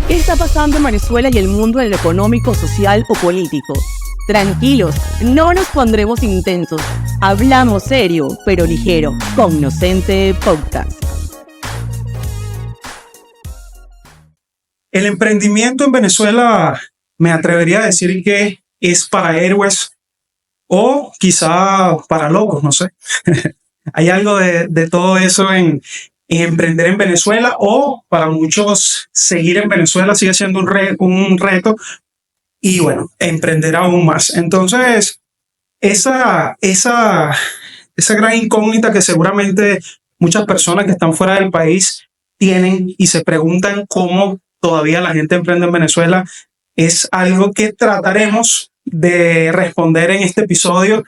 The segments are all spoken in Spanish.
¿Qué está pasando en Venezuela y el mundo en lo económico, social o político? Tranquilos, no nos pondremos intensos. Hablamos serio, pero ligero. Cognoscente Podcast. El emprendimiento en Venezuela, me atrevería a decir que es para héroes o quizá para locos, no sé. Hay algo de todo eso en emprender en Venezuela, o para muchos seguir en Venezuela sigue siendo un reto, y bueno, emprender aún más. Entonces, esa gran incógnita que seguramente muchas personas que están fuera del país tienen y se preguntan cómo todavía la gente emprende en Venezuela, es algo que trataremos de responder en este episodio.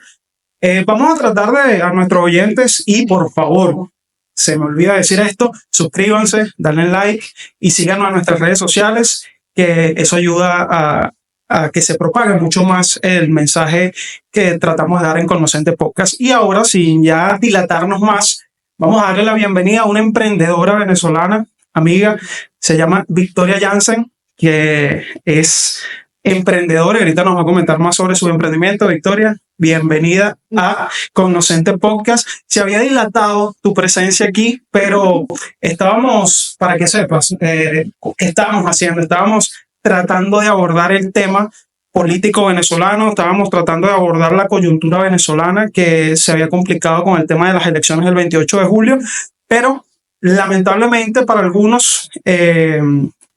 Vamos a tratar a nuestros oyentes, y por favor, se me olvida decir esto, suscríbanse, denle like y síganos a nuestras redes sociales, que eso ayuda a que se propague mucho más el mensaje que tratamos de dar en Cognoscente Podcast. Y ahora, sin ya dilatarnos más, vamos a darle la bienvenida a una emprendedora venezolana, amiga, se llama Victoria Jansen, que es emprendedora y ahorita nos va a comentar más sobre su emprendimiento. Victoria, bienvenida a Cognoscente Podcast. Se había dilatado tu presencia aquí, pero estábamos, para que sepas, ¿qué estábamos haciendo? Estábamos tratando de abordar el tema político venezolano, estábamos tratando de abordar la coyuntura venezolana que se había complicado con el tema de las elecciones del 28 de julio, pero lamentablemente para algunos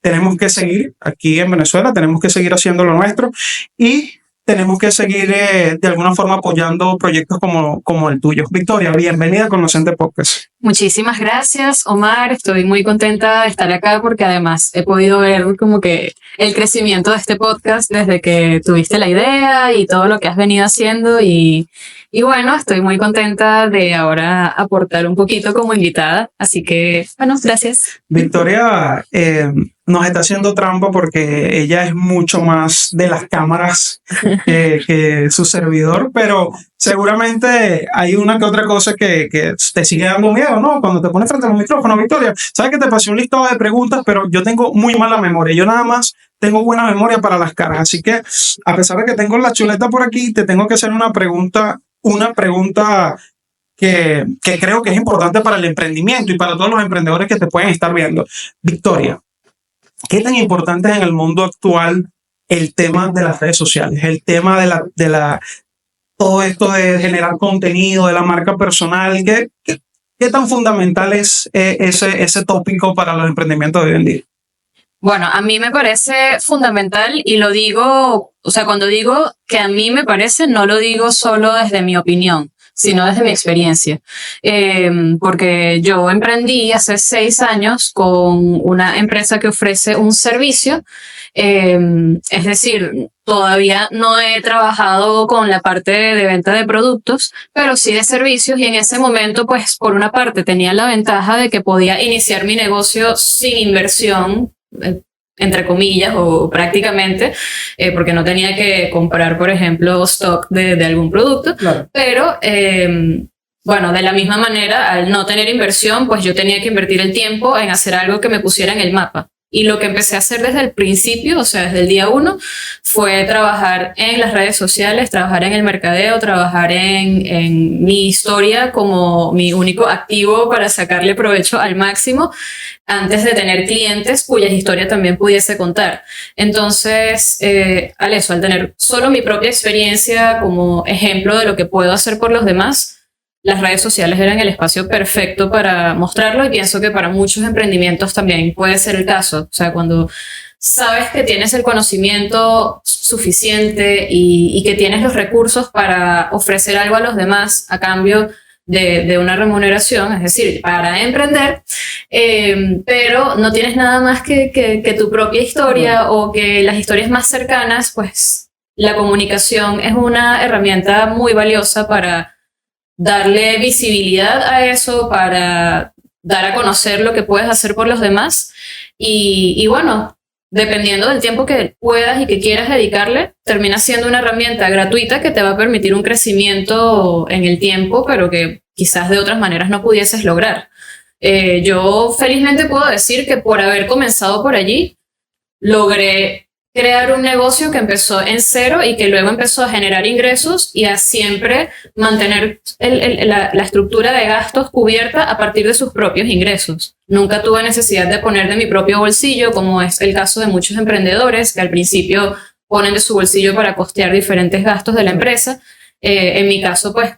tenemos que seguir aquí en Venezuela, tenemos que seguir haciendo lo nuestro y tenemos que seguir de alguna forma apoyando proyectos como el tuyo. Victoria, bienvenida a Cognoscente Podcast. Muchísimas gracias, Omar. Estoy muy contenta de estar acá porque además he podido ver como que el crecimiento de este podcast desde que tuviste la idea y todo lo que has venido haciendo y bueno, estoy muy contenta de ahora aportar un poquito como invitada. Así que, bueno, gracias. Victoria nos está haciendo trampa porque ella es mucho más de las cámaras que su servidor, pero seguramente hay una que otra cosa que te sigue dando miedo, ¿no? Cuando te pones frente a los micrófonos, Victoria, sabes que te pasé un listado de preguntas, pero yo tengo muy mala memoria. Yo nada más tengo buena memoria para las caras. Así que, a pesar de que tengo la chuleta por aquí, te tengo que hacer una pregunta que creo que es importante para el emprendimiento y para todos los emprendedores que te pueden estar viendo. Victoria, ¿qué tan importante es en el mundo actual el tema de las redes sociales? El tema de todo esto de generar contenido, de la marca personal. ¿Qué tan fundamental es ese tópico para los emprendimientos de hoy en día? Bueno, a mí me parece fundamental y lo digo, o sea, cuando digo que a mí me parece, no lo digo solo desde mi opinión, sino desde mi experiencia. Porque yo emprendí hace 6 años con una empresa que ofrece un servicio. Es decir, todavía no he trabajado con la parte de venta de productos, pero sí de servicios, y en ese momento, pues, por una parte tenía la ventaja de que podía iniciar mi negocio sin inversión, entre comillas, o prácticamente, porque no tenía que comprar, por ejemplo, stock de algún producto. Claro. Pero, bueno, de la misma manera, al no tener inversión, pues yo tenía que invertir el tiempo en hacer algo que me pusiera en el mapa. Y lo que empecé a hacer desde el principio, o sea, desde el día 1, fue trabajar en las redes sociales, trabajar en el mercadeo, trabajar en mi historia como mi único activo para sacarle provecho al máximo antes de tener clientes cuyas historias también pudiese contar. Entonces, al tener solo mi propia experiencia como ejemplo de lo que puedo hacer por los demás, las redes sociales eran el espacio perfecto para mostrarlo, y pienso que para muchos emprendimientos también puede ser el caso. O sea, cuando sabes que tienes el conocimiento suficiente y que tienes los recursos para ofrecer algo a los demás a cambio de una remuneración, es decir, para emprender, pero no tienes nada más que tu propia historia o que las historias más cercanas, pues la comunicación es una herramienta muy valiosa para darle visibilidad a eso, para dar a conocer lo que puedes hacer por los demás. Y bueno, dependiendo del tiempo que puedas y que quieras dedicarle, termina siendo una herramienta gratuita que te va a permitir un crecimiento en el tiempo, pero que quizás de otras maneras no pudieses lograr. Yo felizmente puedo decir que por haber comenzado por allí, logré crear un negocio que empezó en cero y que luego empezó a generar ingresos y a siempre mantener la estructura de gastos cubierta a partir de sus propios ingresos. Nunca tuve necesidad de poner de mi propio bolsillo, como es el caso de muchos emprendedores que al principio ponen de su bolsillo para costear diferentes gastos de la empresa. En mi caso, pues,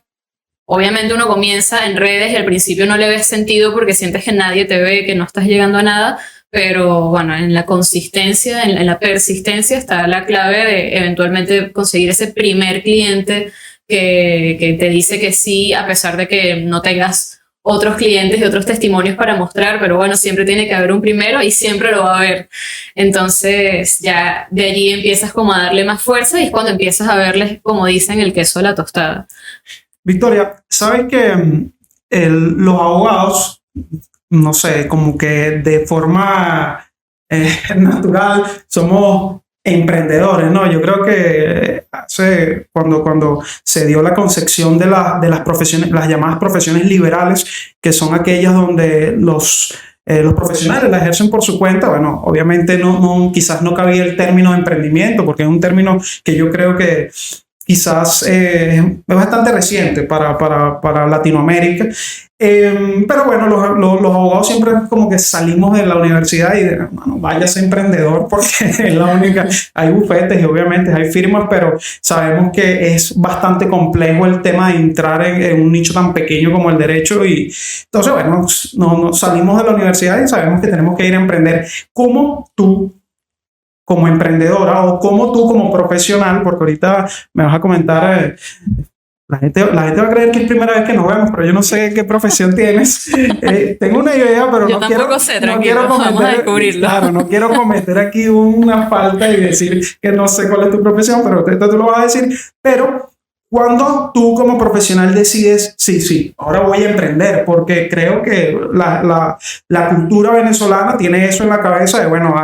obviamente uno comienza en redes y al principio no le ves sentido porque sientes que nadie te ve, que no estás llegando a nada. Pero bueno, en la consistencia, en la persistencia está la clave de eventualmente conseguir ese primer cliente que te dice que sí, a pesar de que no tengas otros clientes y otros testimonios para mostrar, pero bueno, siempre tiene que haber un primero y siempre lo va a haber. Entonces ya de allí empiezas como a darle más fuerza y es cuando empiezas a verles, como dicen, el queso a la tostada. Victoria, ¿sabes que los abogados, no sé, como que de forma natural somos emprendedores, ¿no? Yo creo que cuando se dio la concepción de las profesiones, las llamadas profesiones liberales, que son aquellas donde los profesionales la ejercen por su cuenta, bueno, obviamente quizás no cabía el término de emprendimiento, porque es un término que yo creo que quizás es bastante reciente para Latinoamérica. Pero bueno, los abogados siempre como que salimos de la universidad y bueno, váyase emprendedor porque es la única. Hay bufetes y obviamente hay firmas, pero sabemos que es bastante complejo el tema de entrar en un nicho tan pequeño como el derecho. Y entonces, bueno, no salimos de la universidad y sabemos que tenemos que ir a emprender. ¿Cómo tú, como emprendedora, o como tú como profesional, porque ahorita me vas a comentar, la gente va a creer que es primera vez que nos vemos, pero yo no sé qué profesión tienes. Tengo una idea, pero yo tampoco sé, tranquilo, vamos a descubrirlo. Claro, no quiero cometer aquí una falta y decir que no sé cuál es tu profesión, pero tú lo vas a decir. Pero cuando tú como profesional decides, sí, ahora voy a emprender, porque creo que la cultura venezolana tiene eso en la cabeza de, bueno,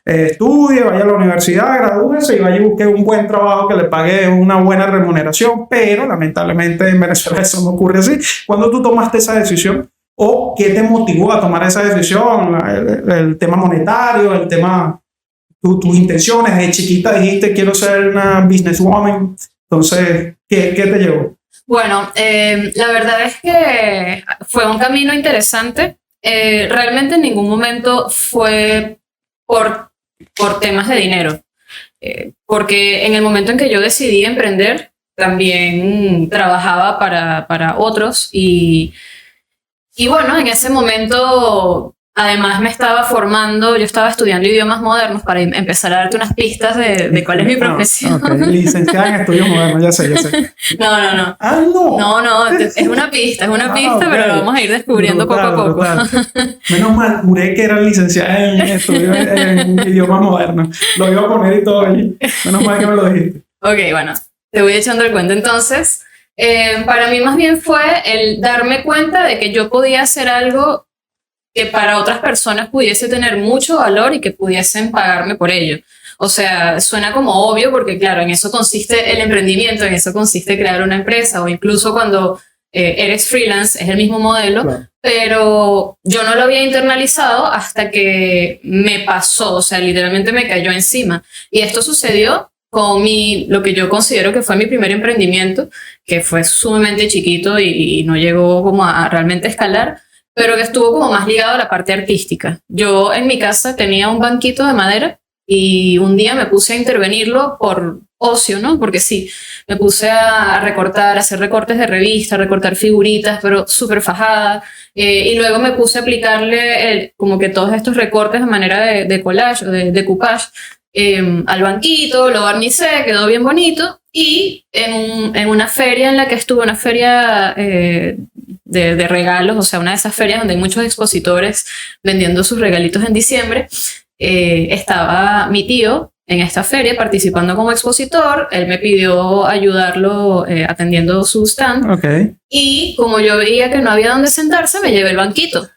estudie, vaya a la universidad, gradúese y vaya y busque un buen trabajo que le pague una buena remuneración, pero lamentablemente en Venezuela eso no ocurre así. ¿Cuándo tú tomaste esa decisión? ¿O qué te motivó a tomar esa decisión? El tema monetario, el tema, tus intenciones. De chiquita dijiste, quiero ser una businesswoman. Entonces, ¿qué te llevó? Bueno, la verdad es que fue un camino interesante. Realmente en ningún momento fue por temas de dinero. Porque en el momento en que yo decidí emprender, también trabajaba para otros y bueno, en ese momento además me estaba formando, yo estaba estudiando idiomas modernos para empezar a darte unas pistas de cuál es mi profesión. Okay. Licenciada en estudios modernos, ya sé. No. Ah, no. No, es una pista, okay. Pero lo vamos a ir descubriendo poco a poco. Menos mal, juré que era licenciada en estudios en idiomas modernos. Lo iba a poner y todo allí. Menos mal que me lo dijiste. Ok, bueno, te voy echando el cuento entonces. Para mí más bien fue el darme cuenta de que yo podía hacer algo que para otras personas pudiese tener mucho valor y que pudiesen pagarme por ello. O sea, suena como obvio porque claro, en eso consiste el emprendimiento, en eso consiste crear una empresa o incluso cuando eres freelance es el mismo modelo, claro. Pero yo no lo había internalizado hasta que me pasó, o sea, literalmente me cayó encima. Y esto sucedió con lo que yo considero que fue mi primer emprendimiento, que fue sumamente chiquito y no llegó como a realmente escalar, pero que estuvo como más ligado a la parte artística. Yo en mi casa tenía un banquito de madera y un día me puse a intervenirlo por ocio, ¿no? Porque sí, me puse a recortar, a hacer recortes de revista, recortar figuritas, pero súper fajada. Y luego me puse a aplicarle como que todos estos recortes de manera de collage o de decoupage al banquito, lo barnicé, quedó bien bonito. Y en una feria en la que estuve, una feria de regalos, o sea, una de esas ferias donde hay muchos expositores vendiendo sus regalitos en diciembre, estaba mi tío en esta feria participando como expositor. Él me pidió ayudarlo atendiendo su stand. Okay. Y como yo veía que no había dónde sentarse, me llevé el banquito.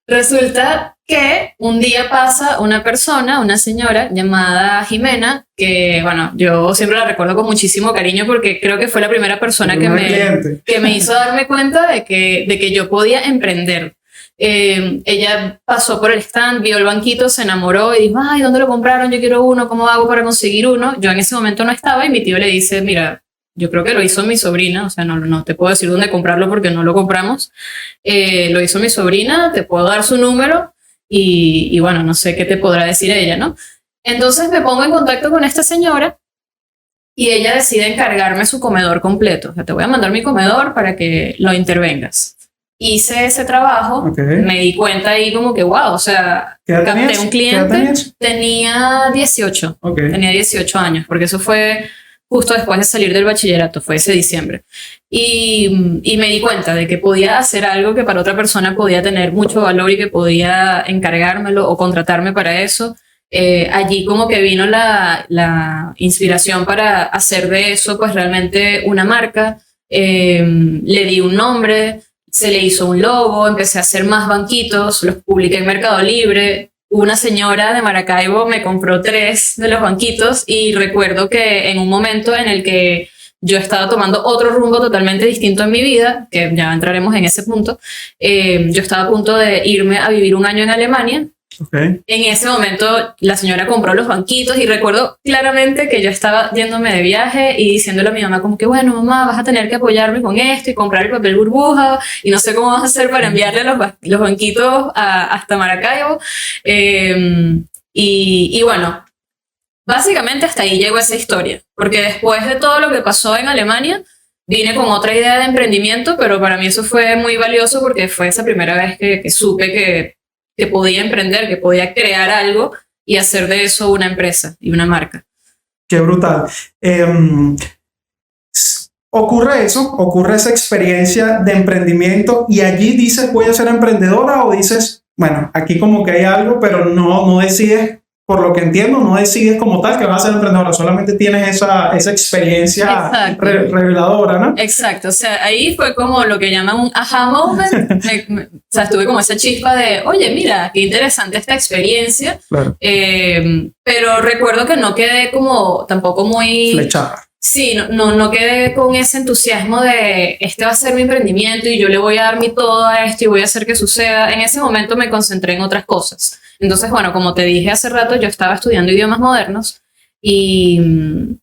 Resulta que un día pasa una persona, una señora llamada Jimena, que bueno, yo siempre la recuerdo con muchísimo cariño porque creo que fue la primera persona que me hizo darme cuenta de que yo podía emprender. Ella pasó por el stand, vio el banquito, se enamoró y dijo, ay, ¿dónde lo compraron? Yo quiero uno, ¿cómo hago para conseguir uno? Yo en ese momento no estaba y mi tío le dice, mira, yo creo que lo hizo mi sobrina, o sea, no te puedo decir dónde comprarlo porque no lo compramos. Lo hizo mi sobrina, te puedo dar su número y bueno, no sé qué te podrá decir ella, ¿no? Entonces me pongo en contacto con esta señora y ella decide encargarme su comedor completo. O sea, te voy a mandar mi comedor para que lo intervengas. Hice ese trabajo, me di cuenta ahí como que, wow, o sea, capté un cliente, tenía 18, tenía 18 años, porque eso fue justo después de salir del bachillerato, fue ese diciembre. Y me di cuenta de que podía hacer algo que para otra persona podía tener mucho valor y que podía encargármelo o contratarme para eso. Allí como que vino la inspiración para hacer de eso pues realmente una marca. Le di un nombre, se le hizo un logo, empecé a hacer más banquitos, los publiqué en Mercado Libre. Una señora de Maracaibo me compró 3 de los banquitos y recuerdo que en un momento en el que yo estaba tomando otro rumbo totalmente distinto en mi vida, que ya entraremos en ese punto, yo estaba a punto de irme a vivir un año en Alemania. En ese momento la señora compró los banquitos y recuerdo claramente que yo estaba yéndome de viaje y diciéndole a mi mamá como que bueno mamá vas a tener que apoyarme con esto y comprar el papel burbuja y no sé cómo vas a hacer para enviarle los banquitos hasta Maracaibo y bueno básicamente hasta ahí llegó esa historia porque después de todo lo que pasó en Alemania vine con otra idea de emprendimiento pero para mí eso fue muy valioso porque fue esa primera vez que supe que podía emprender, que podía crear algo y hacer de eso una empresa y una marca. Qué brutal. Ocurre esa experiencia de emprendimiento y allí dices voy a ser emprendedora o dices, bueno, aquí como que hay algo, pero no decides, por lo que entiendo, no decides como tal que vas a ser emprendedora, solamente tienes esa experiencia reveladora, ¿no? Exacto, o sea, ahí fue como lo que llaman un aha moment, o sea, estuve como esa chispa de, oye, mira, qué interesante esta experiencia, claro. Pero recuerdo que no quedé como tampoco muy... flechada. Sí, no quedé con ese entusiasmo de este va a ser mi emprendimiento y yo le voy a dar mi todo a esto y voy a hacer que suceda. En ese momento me concentré en otras cosas. Entonces, bueno, como te dije hace rato, yo estaba estudiando idiomas modernos y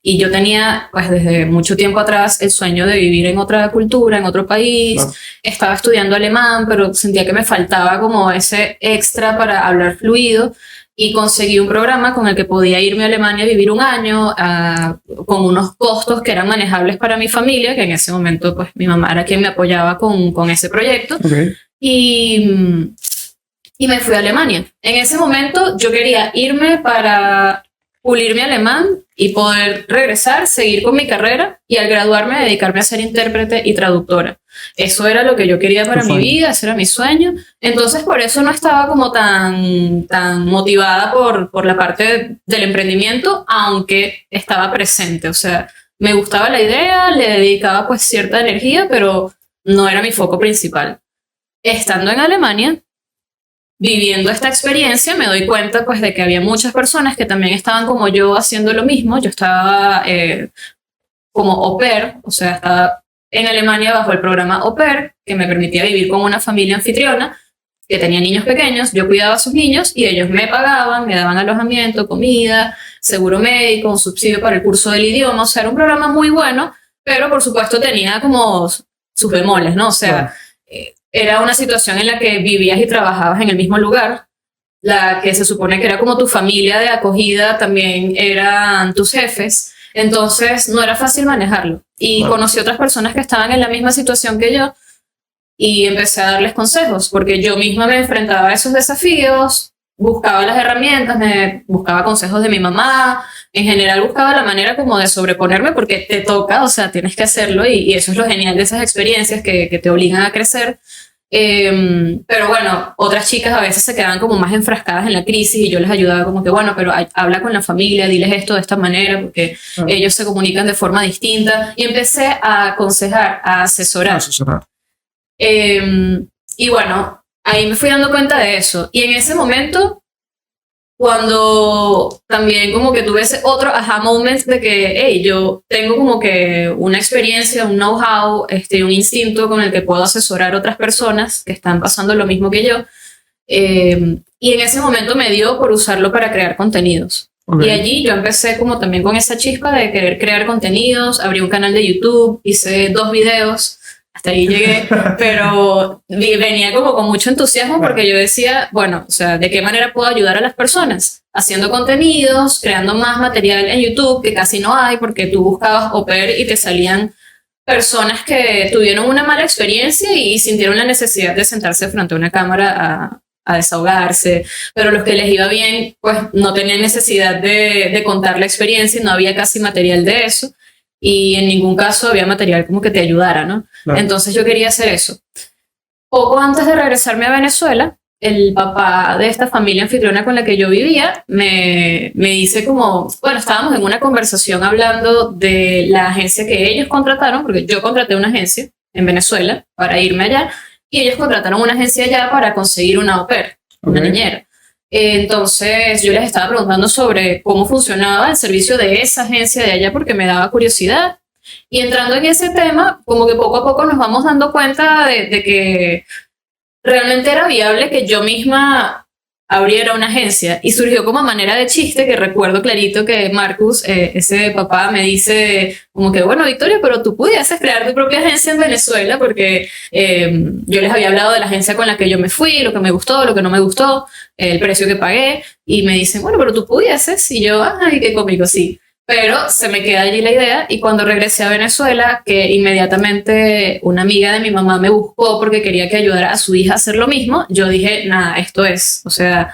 yo tenía, pues desde mucho tiempo atrás, el sueño de vivir en otra cultura, en otro país. Claro. Estaba estudiando alemán, pero sentía que me faltaba como ese extra para hablar fluido. Y conseguí un programa con el que podía irme a Alemania a vivir un año con unos costos que eran manejables para mi familia, que en ese momento pues mi mamá era quien me apoyaba con ese proyecto. Y me fui a Alemania. En ese momento yo quería irme para pulir mi alemán y poder regresar, seguir con mi carrera y al graduarme dedicarme a ser intérprete y traductora. Eso era lo que yo quería para mi vida, ese era mi sueño. Entonces por eso no estaba como tan motivada por la parte del emprendimiento, aunque estaba presente. O sea, me gustaba la idea, le dedicaba pues cierta energía, pero no era mi foco principal. Estando en Alemania, viviendo esta experiencia, me doy cuenta pues de que había muchas personas que también estaban como yo haciendo lo mismo. Yo estaba como au pair, o sea, estaba en Alemania bajo el programa Au Pair, que me permitía vivir con una familia anfitriona que tenía niños pequeños. Yo cuidaba a sus niños y ellos me pagaban, me daban alojamiento, comida, seguro médico, un subsidio para el curso del idioma. O sea, era un programa muy bueno, pero por supuesto tenía como sus bemoles, ¿no? O sea, era una situación en la que vivías y trabajabas en el mismo lugar. La que se supone que era como tu familia de acogida también eran tus jefes. Entonces no era fácil manejarlo. Y conocí otras personas que estaban en la misma situación que yo y empecé a darles consejos porque yo misma me enfrentaba a esos desafíos, buscaba las herramientas, me buscaba consejos de mi mamá, en general buscaba la manera como de sobreponerme porque te toca, o sea, tienes que hacerlo y eso es lo genial de esas experiencias que te obligan a crecer. Pero bueno, otras chicas a veces se quedaban como más enfrascadas en la crisis y yo les ayudaba como que bueno, pero habla con la familia, diles esto de esta manera porque ellos se comunican de forma distinta y empecé a aconsejar, a asesorar. Y bueno, ahí me fui dando cuenta de eso y en ese momento cuando también como que tuve ese otro aha moment de que, hey, yo tengo como que una experiencia, un know-how, un instinto con el que puedo asesorar a otras personas que están pasando lo mismo que yo. Y en ese momento me dio por usarlo para crear contenidos. Ok. Y allí yo empecé como también con esa chispa de querer crear contenidos, abrí un canal de YouTube, hice 2 videos, hasta ahí llegué, pero venía como con mucho entusiasmo porque yo decía, bueno, o sea, ¿de qué manera puedo ayudar a las personas? Haciendo contenidos, creando más material en YouTube, que casi no hay, porque tú buscabas au pair y te salían personas que tuvieron una mala experiencia y sintieron la necesidad de sentarse frente a una cámara a desahogarse, pero los que les iba bien, pues no tenían necesidad de contar la experiencia y no había casi material de eso y en ningún caso había material como que te ayudara, ¿no? Claro. Entonces yo quería hacer eso. Poco antes de regresarme a Venezuela, el papá de esta familia anfitriona con la que yo vivía me dice como, bueno, estábamos en una conversación hablando de la agencia que ellos contrataron, porque yo contraté una agencia en Venezuela para irme allá, y ellos contrataron una agencia allá para conseguir una au pair, una Ok. niñera. Entonces yo les estaba preguntando sobre cómo funcionaba el servicio de esa agencia de allá porque me daba curiosidad. Y entrando en ese tema, como que poco a poco nos vamos dando cuenta de que realmente era viable que yo misma abriera una agencia y surgió como manera de chiste que recuerdo clarito que Marcus, ese papá, me dice como que bueno, Victoria, pero tú pudieses crear tu propia agencia en Venezuela porque yo les había hablado de la agencia con la que yo me fui, lo que me gustó, lo que no me gustó, el precio que pagué y me dicen, bueno, pero tú pudieses y yo, ay, qué cómico, sí. Pero se me queda allí la idea y cuando regresé a Venezuela, que inmediatamente una amiga de mi mamá me buscó porque quería que ayudara a su hija a hacer lo mismo, yo dije, nada, esto es. O sea,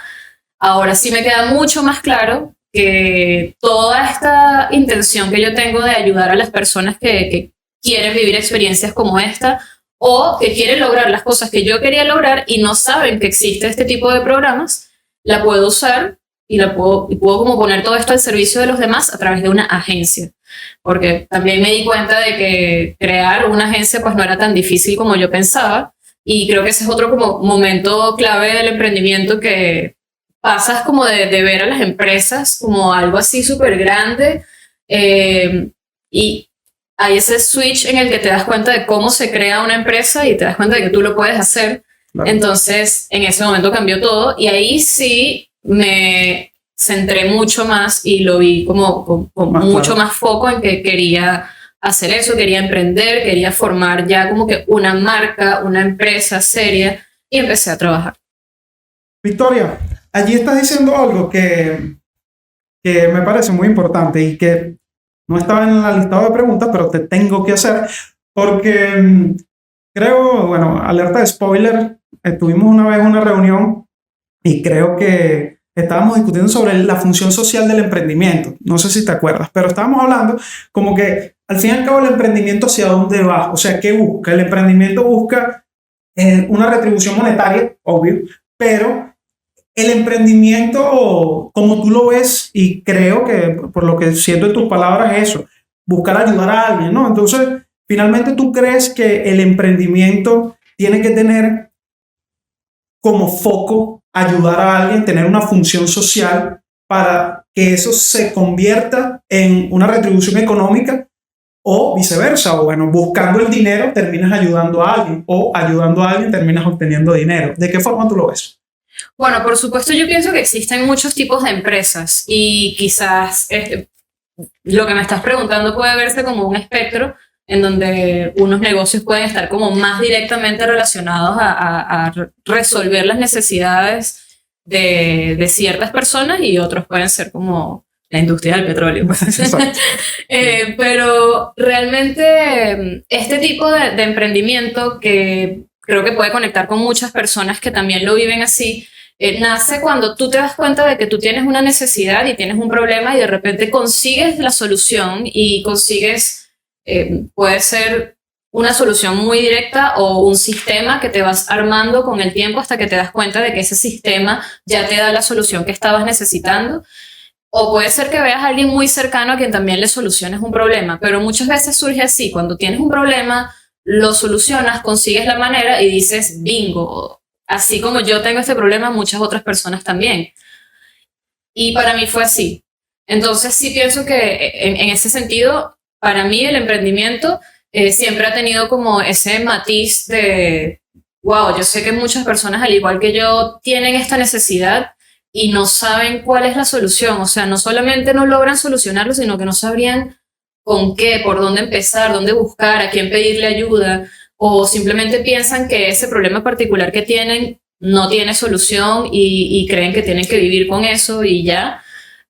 ahora sí me queda mucho más claro que toda esta intención que yo tengo de ayudar a las personas que quieren vivir experiencias como esta o que quieren lograr las cosas que yo quería lograr y no saben que existe este tipo de programas, la puedo usar y puedo como poner todo esto al servicio de los demás a través de una agencia. Porque también me di cuenta de que crear una agencia pues no era tan difícil como yo pensaba y creo que ese es otro como momento clave del emprendimiento que pasas como de ver a las empresas como algo así súper grande y hay ese switch en el que te das cuenta de cómo se crea una empresa y te das cuenta de que tú lo puedes hacer. Claro. Entonces en ese momento cambió todo y ahí sí me centré mucho más y lo vi como Más mucho claro. más foco en que quería hacer eso, quería emprender, quería formar ya como que una marca, una empresa seria y empecé a trabajar. Victoria, allí estás diciendo algo que me parece muy importante y que no estaba en la lista de preguntas, pero te tengo que hacer porque creo, bueno, alerta de spoiler, tuvimos una vez una reunión y creo que estábamos discutiendo sobre la función social del emprendimiento. No sé si te acuerdas, pero estábamos hablando como que al fin y al cabo el emprendimiento hacia dónde va, o sea, ¿qué busca? El emprendimiento busca una retribución monetaria, obvio, pero el emprendimiento, como tú lo ves, y creo que por lo que siento en tus palabras es eso, buscar ayudar a alguien, ¿no? Entonces, finalmente tú crees que el emprendimiento tiene que tener como foco ayudar a alguien, tener una función social para que eso se convierta en una retribución económica o viceversa, o bueno, buscando el dinero terminas ayudando a alguien o ayudando a alguien terminas obteniendo dinero. ¿De qué forma tú lo ves? Bueno, por supuesto yo pienso que existen muchos tipos de empresas y quizás lo que me estás preguntando puede verse como un espectro en donde unos negocios pueden estar como más directamente relacionados a resolver las necesidades de ciertas personas y otros pueden ser como la industria del petróleo. Pero realmente este tipo de emprendimiento que creo que puede conectar con muchas personas que también lo viven así, nace cuando tú te das cuenta de que tú tienes una necesidad y tienes un problema y de repente consigues la solución y consigues, puede ser una solución muy directa o un sistema que te vas armando con el tiempo hasta que te das cuenta de que ese sistema ya te da la solución que estabas necesitando. O puede ser que veas a alguien muy cercano a quien también le soluciones un problema, pero muchas veces surge así, cuando tienes un problema, lo solucionas, consigues la manera y dices, bingo, así como yo tengo este problema, muchas otras personas también. Y para mí fue así. Entonces sí pienso que en ese sentido, para mí el emprendimiento siempre ha tenido como ese matiz de, wow, yo sé que muchas personas al igual que yo tienen esta necesidad y no saben cuál es la solución. O sea, no solamente no logran solucionarlo, sino que no sabrían con qué, por dónde empezar, dónde buscar, a quién pedirle ayuda, o simplemente piensan que ese problema particular que tienen no tiene solución y creen que tienen que vivir con eso y ya.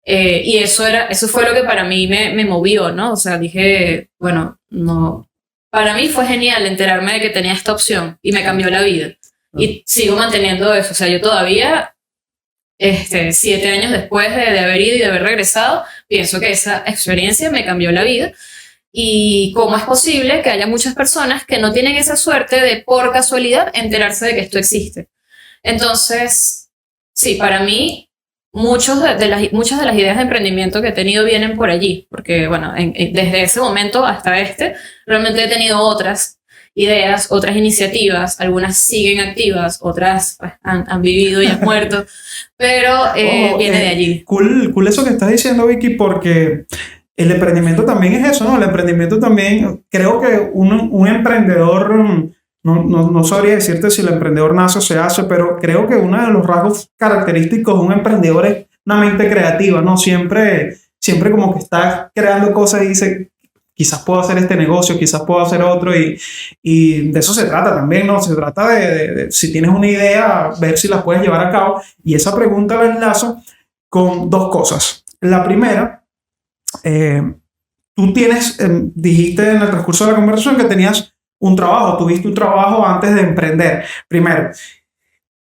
Y eso fue lo que para mí me movió, ¿no? O sea, dije, bueno, no. Para mí fue genial enterarme de que tenía esta opción y me cambió la vida. Y sigo manteniendo eso. O sea, yo todavía, 7 años después de haber ido y de haber regresado, pienso que esa experiencia me cambió la vida. Y cómo es posible que haya muchas personas que no tienen esa suerte de, por casualidad, enterarse de que esto existe. Entonces, sí, para mí, muchas de las ideas de emprendimiento que he tenido vienen por allí, porque, bueno, desde ese momento hasta realmente he tenido otras ideas, otras iniciativas, algunas siguen activas, otras pues, han vivido y han muerto, pero viene de allí. Cool eso que estás diciendo, Vicky, porque el emprendimiento también es eso, ¿no? El emprendimiento también, creo que un emprendedor... No sabría decirte si el emprendedor nace o se hace, pero creo que uno de los rasgos característicos de un emprendedor es una mente creativa, ¿no? Siempre como que está creando cosas y dice, quizás puedo hacer este negocio, quizás puedo hacer otro, y de eso se trata también, ¿no? Se trata de si tienes una idea, ver si la puedes llevar a cabo. Y esa pregunta la enlazo con 2 cosas. La primera, tú dijiste en el transcurso de la conversación que tuviste un trabajo antes de emprender. Primero,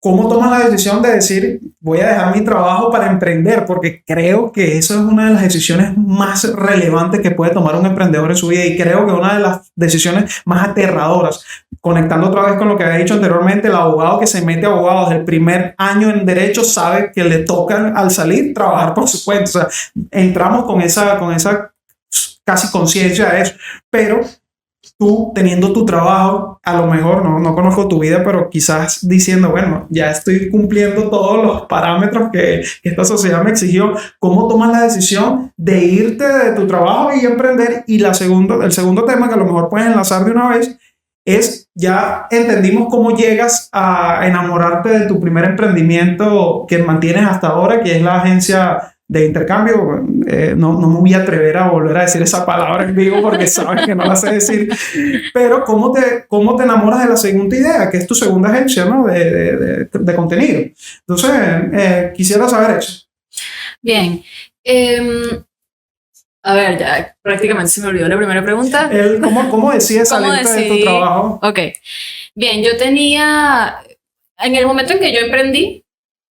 ¿cómo tomas la decisión de decir voy a dejar mi trabajo para emprender? Porque creo que eso es una de las decisiones más relevantes que puede tomar un emprendedor en su vida y creo que una de las decisiones más aterradoras. Conectando otra vez con lo que había dicho anteriormente, el abogado que se mete a abogado desde el primer año en derecho sabe que le toca al salir trabajar por su cuenta. O sea, entramos con esa casi conciencia de eso, pero tú teniendo tu trabajo, a lo mejor no conozco tu vida, pero quizás diciendo, bueno, ya estoy cumpliendo todos los parámetros que esta sociedad me exigió. ¿Cómo tomas la decisión de irte de tu trabajo y emprender? Y el segundo tema que a lo mejor puedes enlazar de una vez es, ya entendimos cómo llegas a enamorarte de tu primer emprendimiento que mantienes hasta ahora, que es la agencia de intercambio. No me voy a atrever a volver a decir esa palabra en vivo porque sabes que no la sé decir, pero ¿cómo te enamoras de la segunda idea, que es tu segunda agencia, ¿no? de contenido? Entonces, quisiera saber eso. Bien. A ver, ya prácticamente se me olvidó la primera pregunta. ¿Cómo decides salirte de tu trabajo? Ok. Bien, en el momento en que yo emprendí,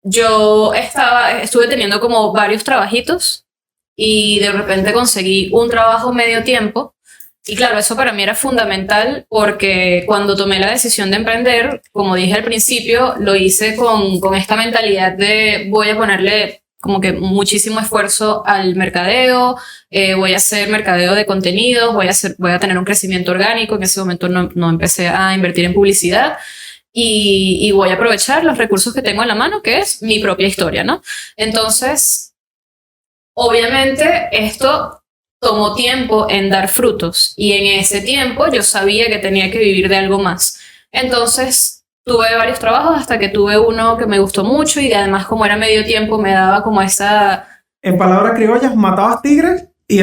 estuve teniendo como varios trabajitos y de repente conseguí un trabajo medio tiempo. Y claro, eso para mí era fundamental porque cuando tomé la decisión de emprender, como dije al principio, lo hice con esta mentalidad de voy a ponerle como que muchísimo esfuerzo al mercadeo, voy a hacer mercadeo de contenidos, voy a tener un crecimiento orgánico. En ese momento no empecé a invertir en publicidad. Y voy a aprovechar los recursos que tengo en la mano, que es mi propia historia, ¿no? Entonces, obviamente, esto tomó tiempo en dar frutos y en ese tiempo yo sabía que tenía que vivir de algo más. Entonces, tuve varios trabajos hasta que tuve uno que me gustó mucho y además, como era medio tiempo, me daba como esa... En palabras criollas, matabas tigres y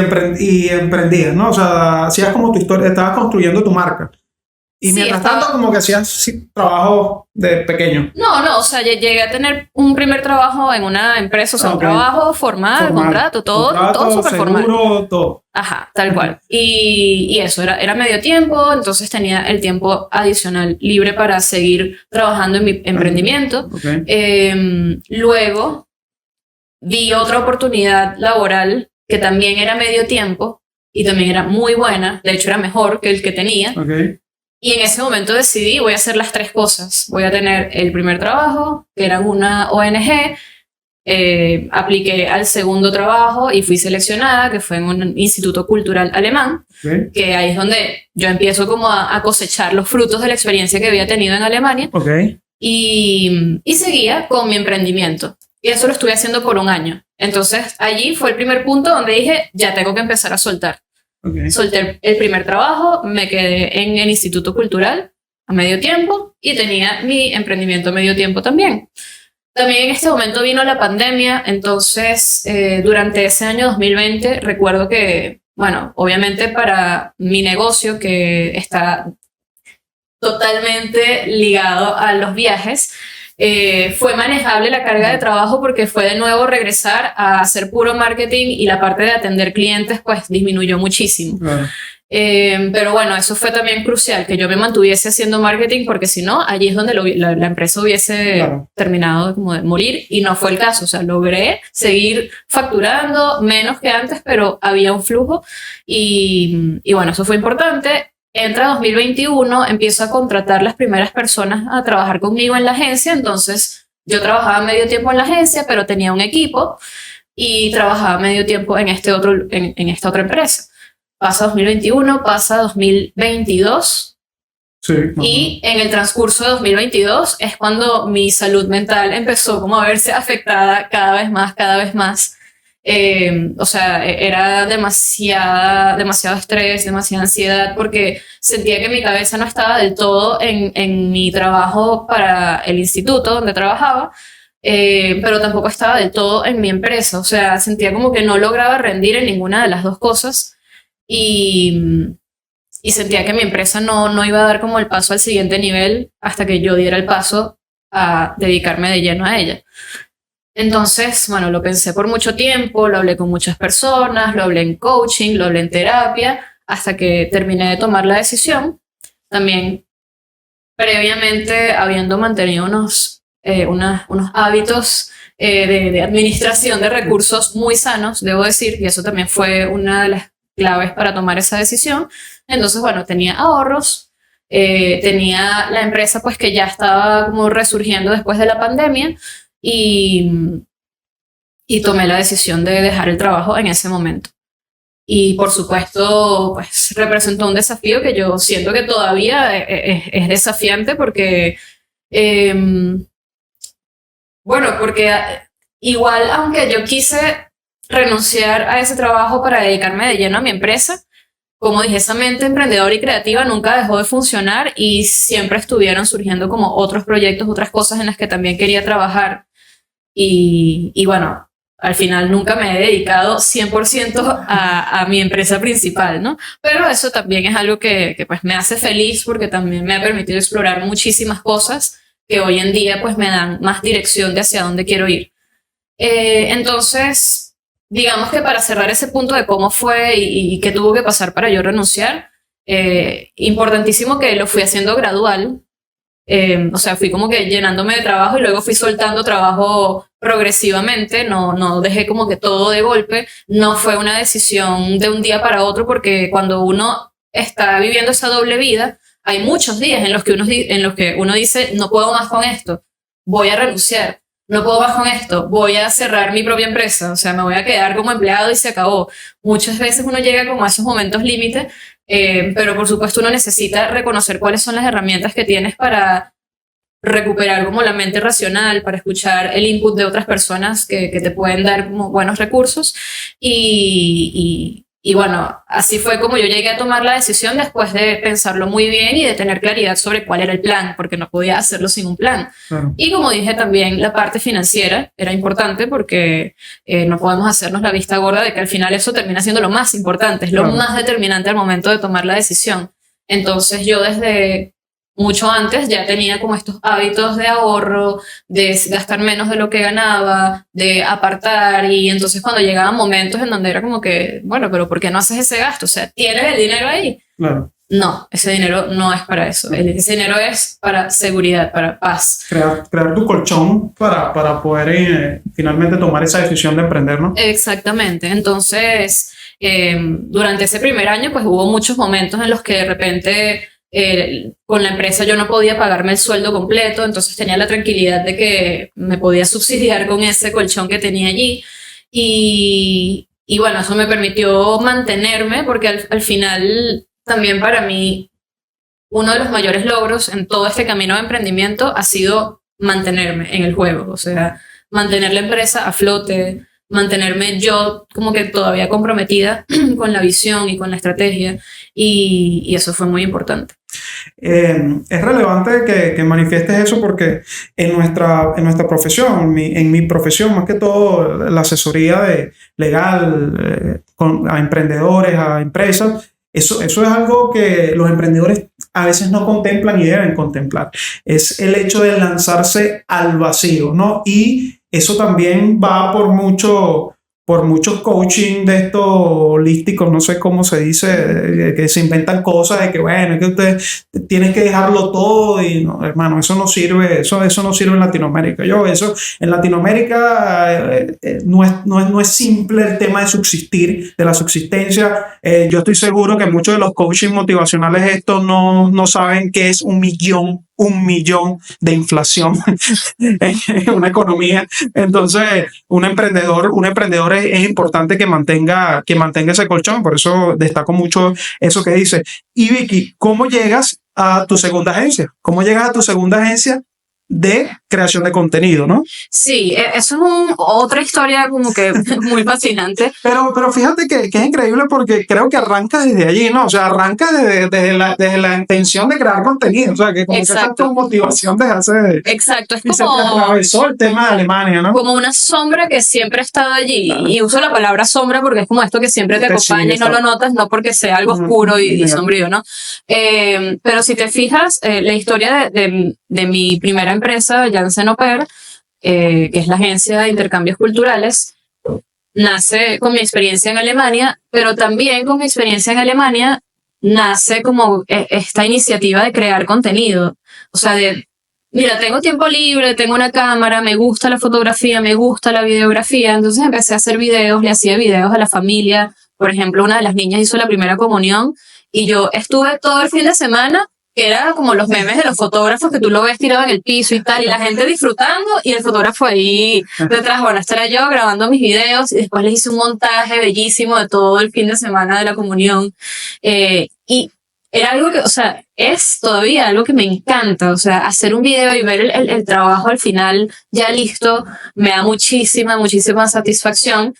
emprendías, ¿no? O sea, hacías como tu historia, estabas construyendo tu marca. Y mientras tanto, como que hacías trabajo de pequeño. No, o sea, llegué a tener un primer trabajo en una empresa, o sea, un trabajo formal, contrato, todo súper formal. Todo. Ajá, tal cual. Y eso, era medio tiempo, entonces tenía el tiempo adicional libre para seguir trabajando en mi emprendimiento. Luego, vi otra oportunidad laboral que también era medio tiempo y también era muy buena, de hecho era mejor que el que tenía. Y en ese momento decidí, voy a hacer las 3 cosas. Voy a tener el primer trabajo, que era una ONG, apliqué al segundo trabajo y fui seleccionada, que fue en un instituto cultural alemán, que ahí es donde yo empiezo como a cosechar los frutos de la experiencia que había tenido en Alemania. Y seguía con mi emprendimiento. Y eso lo estuve haciendo por un año. Entonces allí fue el primer punto donde dije, ya tengo que empezar a soltar. Okay. Solté el primer trabajo, me quedé en el Instituto Cultural a medio tiempo y tenía mi emprendimiento a medio tiempo también. También en este momento vino la pandemia, entonces durante ese año 2020 recuerdo que, bueno, obviamente para mi negocio que está totalmente ligado a los viajes, fue manejable la carga de trabajo porque fue de nuevo regresar a hacer puro marketing y la parte de atender clientes pues disminuyó muchísimo. Claro. Pero bueno, eso fue también crucial, que yo me mantuviese haciendo marketing porque si no, allí es donde la empresa hubiese terminado como de morir y no fue el caso. O sea, logré seguir facturando menos que antes, pero había un flujo y bueno, eso fue importante. Entra 2021, empiezo a contratar las primeras personas a trabajar conmigo en la agencia, entonces yo trabajaba medio tiempo en la agencia, pero tenía un equipo y trabajaba medio tiempo en esta otra empresa. Pasa 2021, pasa 2022 Sí, y en el transcurso de 2022 es cuando mi salud mental empezó como a verse afectada cada vez más. O sea, era demasiado estrés, demasiada ansiedad, porque sentía que mi cabeza no estaba del todo en mi trabajo para el instituto donde trabajaba, pero tampoco estaba del todo en mi empresa. O sea, sentía como que no lograba rendir en ninguna de las dos cosas y sentía que mi empresa no iba a dar como el paso al siguiente nivel hasta que yo diera el paso a dedicarme de lleno a ella. Entonces, bueno, lo pensé por mucho tiempo, lo hablé con muchas personas, lo hablé en coaching, lo hablé en terapia, hasta que terminé de tomar la decisión. También, previamente, habiendo mantenido unos hábitos de administración de recursos muy sanos, debo decir, y eso también fue una de las claves para tomar esa decisión. Entonces, bueno, tenía ahorros, tenía la empresa pues que ya estaba como resurgiendo después de la pandemia, y tomé la decisión de dejar el trabajo en ese momento. Y por supuesto, pues representó un desafío que yo siento que todavía es desafiante porque, bueno, porque igual aunque yo quise renunciar a ese trabajo para dedicarme de lleno a mi empresa, como dije, esa mente emprendedora y creativa nunca dejó de funcionar y siempre estuvieron surgiendo como otros proyectos, otras cosas en las que también quería trabajar. Y bueno, al final nunca me he dedicado 100% a mi empresa principal, ¿no? Pero eso también es algo que pues me hace feliz porque también me ha permitido explorar muchísimas cosas que hoy en día pues me dan más dirección de hacia dónde quiero ir. Entonces, digamos que para cerrar ese punto de cómo fue y qué tuvo que pasar para yo renunciar, importantísimo que lo fui haciendo gradual. O sea, fui como que llenándome de trabajo y luego fui soltando trabajo progresivamente, no dejé como que todo de golpe, no fue una decisión de un día para otro porque cuando uno está viviendo esa doble vida, hay muchos días en los que uno dice, no puedo más con esto, voy a renunciar, no puedo más con esto, voy a cerrar mi propia empresa, o sea, me voy a quedar como empleado y se acabó. Muchas veces uno llega como a esos momentos límites. Pero por supuesto uno necesita reconocer cuáles son las herramientas que tienes para recuperar como la mente racional, para escuchar el input de otras personas que te pueden dar como buenos recursos y bueno, así fue como yo llegué a tomar la decisión después de pensarlo muy bien y de tener claridad sobre cuál era el plan, porque no podía hacerlo sin un plan. Claro. Y como dije también, la parte financiera era importante porque no podemos hacernos la vista gorda de que al final eso termina siendo lo más importante, es lo más determinante al momento de tomar la decisión. Entonces yo desde mucho antes ya tenía como estos hábitos de ahorro, de gastar menos de lo que ganaba, de apartar, y entonces cuando llegaban momentos en donde era como que, bueno, pero ¿por qué no haces ese gasto? O sea, ¿tienes el dinero ahí? Claro. No, ese dinero no es para eso. Ese dinero es para seguridad, para paz. Crear tu colchón para poder finalmente tomar esa decisión de emprender, ¿no? Exactamente. Entonces, durante ese primer año, pues hubo muchos momentos en los que de repente con la empresa yo no podía pagarme el sueldo completo, entonces tenía la tranquilidad de que me podía subsidiar con ese colchón que tenía allí y bueno, eso me permitió mantenerme porque al final también para mí uno de los mayores logros en todo este camino de emprendimiento ha sido mantenerme en el juego, o sea, mantener la empresa a flote, mantenerme yo como que todavía comprometida con la visión y con la estrategia, y eso fue muy importante. Es relevante que manifiestes eso porque en nuestra profesión, en mi profesión, más que todo la asesoría legal a emprendedores, a empresas, eso es algo que los emprendedores a veces no contemplan y deben contemplar. Es el hecho de lanzarse al vacío, ¿no? Y eso también va por muchos coaching de estos holísticos, no sé cómo se dice, que se inventan cosas de que, bueno, es que usted tienes que dejarlo todo y no, hermano, eso no sirve, eso no sirve en Latinoamérica. Eso en Latinoamérica no es simple el tema de subsistir, de la subsistencia. Yo estoy seguro que muchos de los coaching motivacionales estos no saben qué es 1 millón de inflación en una economía. Entonces, un emprendedor es importante que mantenga ese colchón. Por eso destaco mucho eso que dice. Y Vicky, ¿cómo llegas a tu segunda agencia? ¿Cómo llegas a tu segunda agencia de creación de contenido, no? Sí, eso es otra historia como que muy fascinante. Pero fíjate que es increíble porque creo que arranca desde allí, ¿no? O sea, arranca desde la intención de crear contenido. O sea, que como Exacto. que esa tu motivación desde hace... Exacto, es Y se te como, atravesó el tema de Alemania, ¿no? como una sombra que siempre ha estado allí. Claro. Y uso la palabra sombra porque es como esto que siempre te acompaña sigue, y no lo notas, no porque sea algo oscuro y sombrío, ¿no? Pero si te fijas, la historia de mi primera empresa, Janssen Au Pair, que es la agencia de intercambios culturales, nace con mi experiencia en Alemania, pero también con mi experiencia en Alemania nace como esta iniciativa de crear contenido. O sea, mira, tengo tiempo libre, tengo una cámara, me gusta la fotografía, me gusta la videografía, entonces empecé a hacer videos, le hacía videos a la familia. Por ejemplo, una de las niñas hizo la primera comunión y yo estuve todo el fin de semana, que era como los memes de los fotógrafos que tú lo ves tirado en el piso y tal, y la gente disfrutando y el fotógrafo ahí detrás. Bueno, esta era yo grabando mis videos y después les hice un montaje bellísimo de todo el fin de semana de la comunión. Y era algo que, o sea, es todavía algo que me encanta. O sea, hacer un video y ver el trabajo al final ya listo me da muchísima satisfacción.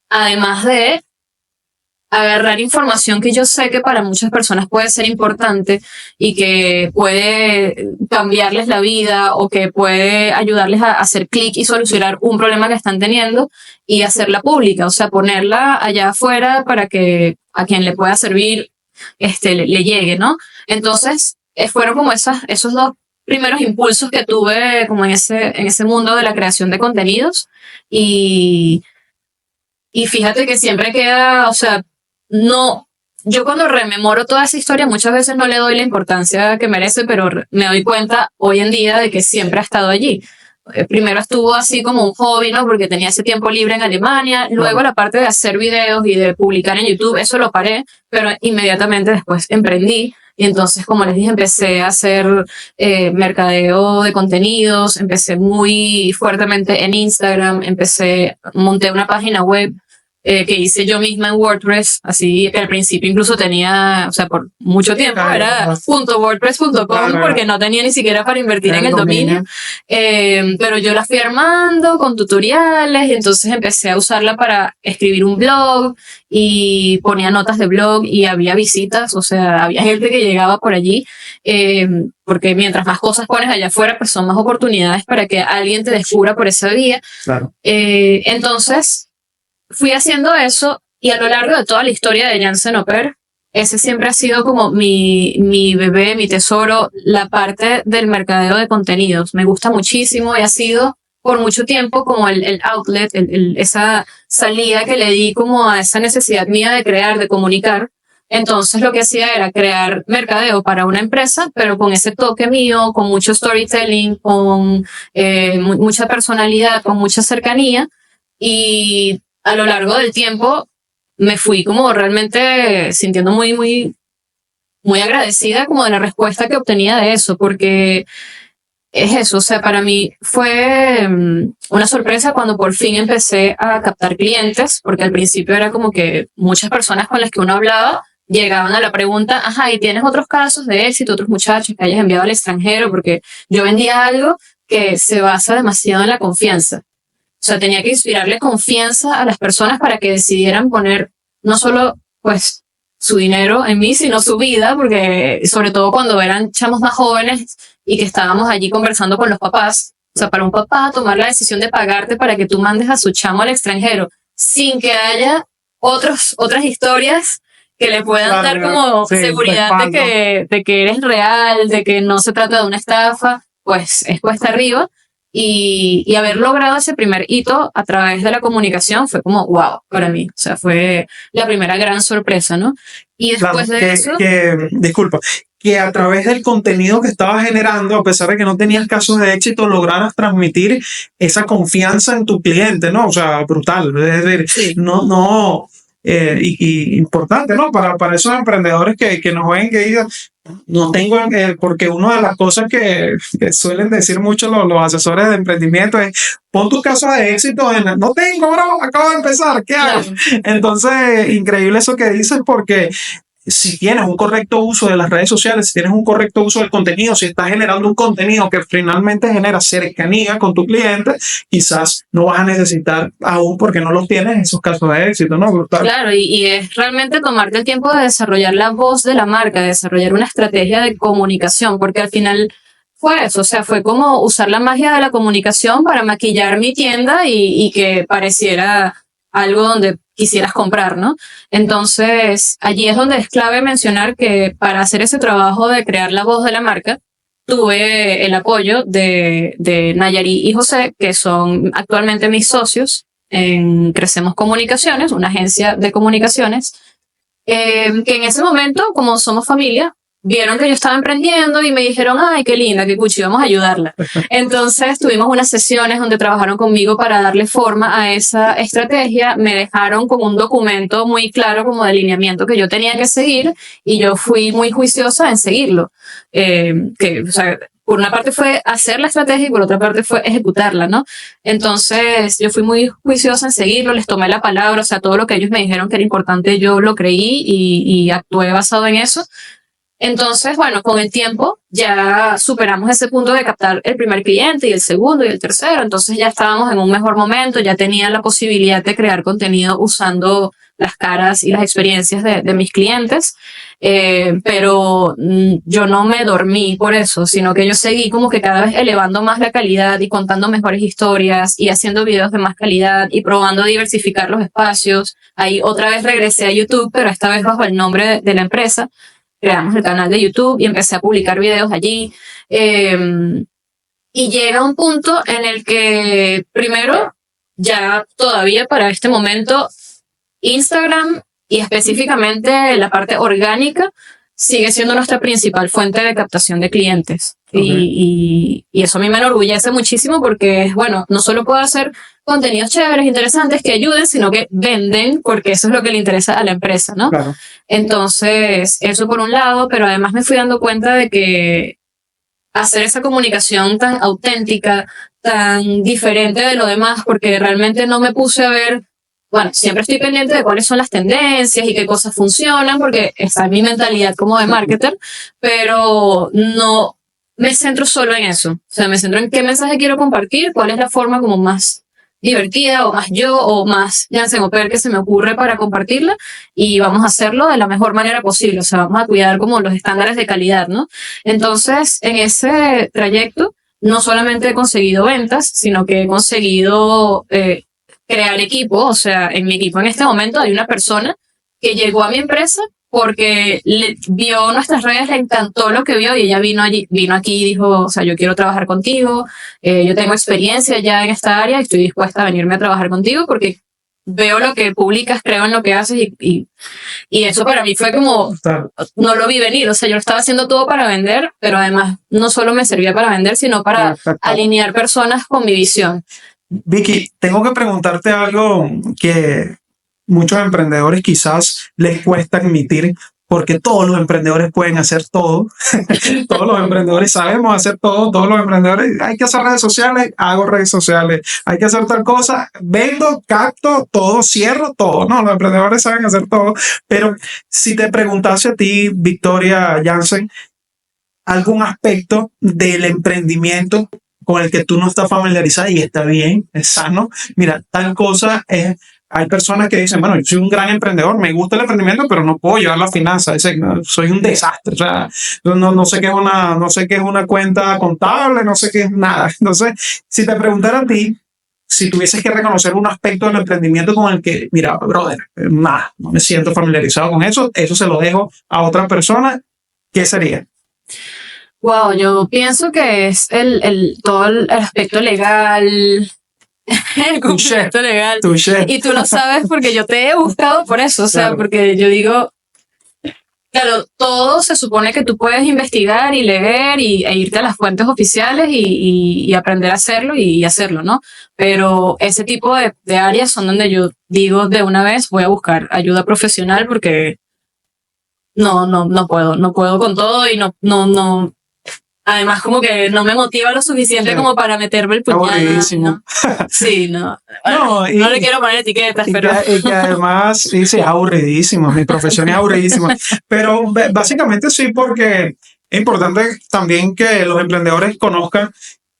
Además de agarrar información que yo sé que para muchas personas puede ser importante y que puede cambiarles la vida o que puede ayudarles a hacer clic y solucionar un problema que están teniendo y hacerla pública, o sea, ponerla allá afuera para que a quien le pueda servir le llegue, ¿no? Entonces, fueron como esos dos primeros impulsos que tuve como en ese mundo de la creación de contenidos y fíjate que siempre queda, o sea, no, yo cuando rememoro toda esa historia muchas veces no le doy la importancia que merece, pero me doy cuenta hoy en día de que siempre ha estado allí. Primero estuvo así como un hobby, ¿no? Porque tenía ese tiempo libre en Alemania. Luego la parte de hacer videos y de publicar en YouTube, eso lo paré, pero inmediatamente después emprendí. Y entonces, como les dije, empecé a hacer mercadeo de contenidos, empecé muy fuertemente en Instagram, monté una página web que hice yo misma en WordPress, así que al principio incluso tenía, o sea, por mucho tiempo era .wordpress.com porque no tenía ni siquiera para invertir en el dominio. Pero yo la fui armando con tutoriales y entonces empecé a usarla para escribir un blog y ponía notas de blog y había visitas, o sea, había gente que llegaba por allí, porque mientras más cosas pones allá afuera, pues son más oportunidades para que alguien te descubra por esa vía. Claro. Entonces, fui haciendo eso y a lo largo de toda la historia de Janssen Au Pair, ese siempre ha sido como mi bebé, mi tesoro, la parte del mercadeo de contenidos. Me gusta muchísimo y ha sido por mucho tiempo como el outlet, esa salida que le di como a esa necesidad mía de crear, de comunicar. Entonces lo que hacía era crear mercadeo para una empresa, pero con ese toque mío, con mucho storytelling, con mucha personalidad, con mucha cercanía. Y a lo largo del tiempo me fui como realmente sintiendo muy agradecida como de la respuesta que obtenía de eso, porque es eso, o sea, para mí fue una sorpresa cuando por fin empecé a captar clientes, porque al principio era como que muchas personas con las que uno hablaba llegaban a la pregunta, ajá, ¿y tienes otros casos de éxito, otros muchachos que hayas enviado al extranjero? Porque yo vendía algo que se basa demasiado en la confianza. sea, tenía que inspirarle confianza a las personas para que decidieran poner no solo, pues, su dinero en mí, sino su vida, porque sobre todo cuando eran chamos más jóvenes y que estábamos allí conversando con los papás. O sea, para un papá tomar la decisión de pagarte para que tú mandes a su chamo al extranjero sin que haya otras historias que le puedan dar como seguridad de que eres real, de que no se trata de una estafa, pues es cuesta arriba. Y haber logrado ese primer hito a través de la comunicación fue como wow para mí. O sea, fue la primera gran sorpresa, ¿no? Y después de eso... disculpa, que a través del contenido que estabas generando, a pesar de que no tenías casos de éxito, lograras transmitir esa confianza en tu cliente, ¿no? O sea, brutal. Es decir, y importante, ¿no? Para esos emprendedores que nos ven, que digan, no tengo, porque una de las cosas que suelen decir mucho los asesores de emprendimiento es, pon tus casos de éxito no tengo, bro, acabo de empezar, ¿qué hago? Entonces, increíble eso que dices, porque si tienes un correcto uso de las redes sociales, si tienes un correcto uso del contenido, si estás generando un contenido que finalmente genera cercanía con tu cliente, quizás no vas a necesitar aún, porque no los tienes, esos casos de éxito, ¿no? Brutal. Claro, y es realmente tomarte el tiempo de desarrollar la voz de la marca, de desarrollar una estrategia de comunicación, porque al final fue eso, o sea, fue como usar la magia de la comunicación para maquillar mi tienda y que pareciera algo donde quisieras comprar, ¿no? Entonces, allí es donde es clave mencionar que para hacer ese trabajo de crear la voz de la marca, tuve el apoyo de Nayari y José, que son actualmente mis socios en Crecemos Comunicaciones, una agencia de comunicaciones, que en ese momento, como somos familia, vieron que yo estaba emprendiendo y me dijeron, ay, qué linda, qué cuchi, vamos a ayudarla. Entonces tuvimos unas sesiones donde trabajaron conmigo para darle forma a esa estrategia. Me dejaron con un documento muy claro como de lineamiento que yo tenía que seguir y yo fui muy juiciosa en seguirlo. O sea, por una parte fue hacer la estrategia y por otra parte fue ejecutarla, ¿no? Entonces yo fui muy juiciosa en seguirlo, les tomé la palabra, o sea, todo lo que ellos me dijeron que era importante yo lo creí y actué basado en eso. Entonces, bueno, con el tiempo ya superamos ese punto de captar el primer cliente y el segundo y el tercero. Entonces ya estábamos en un mejor momento, ya tenía la posibilidad de crear contenido usando las caras y las experiencias de mis clientes. Pero yo no me dormí por eso, sino que yo seguí como que cada vez elevando más la calidad y contando mejores historias y haciendo videos de más calidad y probando diversificar los espacios. Ahí otra vez regresé a YouTube, pero esta vez bajo el nombre de la empresa. Creamos el canal de YouTube y empecé a publicar videos allí. Y llega un punto en el que, primero, ya todavía para este momento, Instagram y específicamente la parte orgánica sigue siendo nuestra principal fuente de captación de clientes. Okay. Y eso a mí me enorgullece muchísimo porque, bueno, no solo puedo hacer contenidos chéveres, interesantes, que ayuden, sino que venden, porque eso es lo que le interesa a la empresa, ¿no? Claro. Entonces, eso por un lado, pero además me fui dando cuenta de que hacer esa comunicación tan auténtica, tan diferente de lo demás, porque realmente no me puse a ver, bueno, siempre estoy pendiente de cuáles son las tendencias y qué cosas funcionan, porque está en mi mentalidad como de marketer, pero no me centro solo en eso. O sea, me centro en qué mensaje quiero compartir, cuál es la forma como más divertida o más yo o más Jansen Oper que se me ocurre para compartirla y vamos a hacerlo de la mejor manera posible. O sea, vamos a cuidar como los estándares de calidad, ¿no? Entonces, en ese trayecto, no solamente he conseguido ventas, sino que he conseguido crear equipo. O sea, en mi equipo en este momento hay una persona que llegó a mi empresa porque vio nuestras redes, le encantó lo que vio y ella vino aquí y dijo, o sea, yo quiero trabajar contigo, yo tengo experiencia ya en esta área y estoy dispuesta a venirme a trabajar contigo porque veo lo que publicas, creo en lo que haces y eso para mí fue como, no lo vi venir, o sea, yo lo estaba haciendo todo para vender, pero además no solo me servía para vender, sino para alinear personas con mi visión. Vicky, tengo que preguntarte algo que muchos emprendedores quizás les cuesta admitir, porque todos los emprendedores pueden hacer todo. Todos los emprendedores sabemos hacer todo. Todos los emprendedores, hay que hacer redes sociales, hago redes sociales. Hay que hacer tal cosa, vendo, capto, todo, cierro, todo. No, los emprendedores saben hacer todo. Pero si te preguntase a ti, Victoria Jansen, algún aspecto del emprendimiento con el que tú no estás familiarizada y está bien, es sano. Mira, tal cosa es. Hay personas que dicen, bueno, yo soy un gran emprendedor, me gusta el emprendimiento, pero no puedo llevar las finanzas, soy un desastre, o sea, no sé qué es no sé qué es una cuenta contable, no sé qué es nada. Entonces, si te preguntara a ti, si tuvieses que reconocer un aspecto del emprendimiento con el que, mira, brother, nada, no me siento familiarizado con eso se lo dejo a otra persona, ¿qué sería? Wow, yo pienso que es todo el aspecto legal, el cumplimiento legal. Touché. Y tú lo sabes porque yo te he buscado por eso, o sea, Claro. porque yo digo, claro, todo se supone que tú puedes investigar y leer e irte a las fuentes oficiales y aprender a hacerlo y hacerlo, ¿no? Pero ese tipo de áreas son donde yo digo de una vez voy a buscar ayuda profesional porque no puedo con todo y no. Además, como que no me motiva lo suficiente como para meterme el puñal. Aburridísimo. ¿No? Sí, no. No, No le quiero poner etiquetas, pero... que además, sí, es aburridísimo, mi profesión es aburridísima. Pero básicamente sí, porque es importante también que los emprendedores conozcan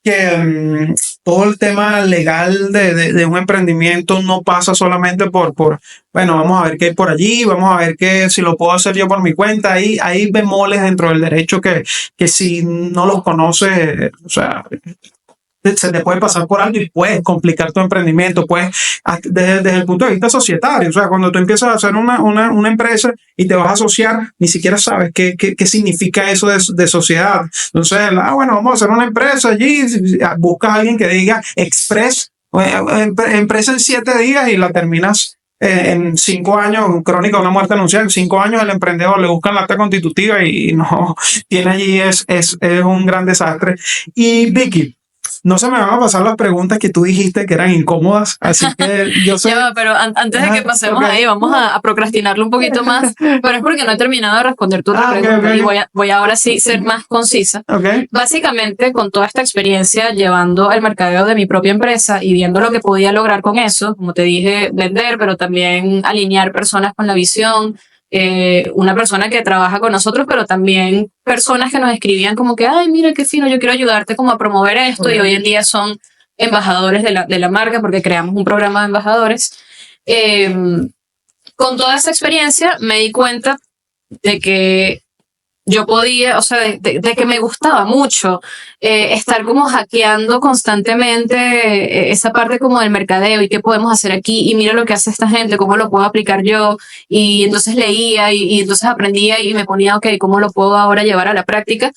que todo el tema legal de un emprendimiento no pasa solamente bueno, vamos a ver qué hay por allí, vamos a ver si lo puedo hacer yo por mi cuenta. Hay bemoles dentro del derecho que si no los conoces, o sea, se te puede pasar por alto y puedes complicar tu emprendimiento, desde el punto de vista societario. O sea, cuando tú empiezas a hacer una empresa y te vas a asociar, ni siquiera sabes qué significa eso de sociedad. Entonces, bueno, vamos a hacer una empresa allí, buscas a alguien que diga Express, empresa en 7 días y la terminas en 5 años, crónica de una muerte anunciada, en 5 años el emprendedor le buscan la acta constitutiva y no tiene allí, es un gran desastre. Y Vicky, no se me van a pasar las preguntas que tú dijiste que eran incómodas, así que yo sé... Ya va, pero antes de que pasemos ahí, vamos a procrastinarlo un poquito más, pero es porque no he terminado de responder tu otra pregunta y voy ahora sí ser más concisa. Básicamente, con toda esta experiencia llevando el mercadeo de mi propia empresa y viendo lo que podía lograr con eso, como te dije, vender, pero también alinear personas con la visión, una persona que trabaja con nosotros, pero también personas que nos escribían como que, ay, mira qué fino, yo quiero ayudarte como a promover esto, y hoy en día son embajadores de la marca porque creamos un programa de embajadores. Con toda esta experiencia me di cuenta de que yo podía, o sea, de que me gustaba mucho estar como hackeando constantemente esa parte como del mercadeo y qué podemos hacer aquí y mira lo que hace esta gente, cómo lo puedo aplicar yo, y entonces leía y entonces aprendía y me ponía, ok, ¿cómo lo puedo ahora llevar a la práctica?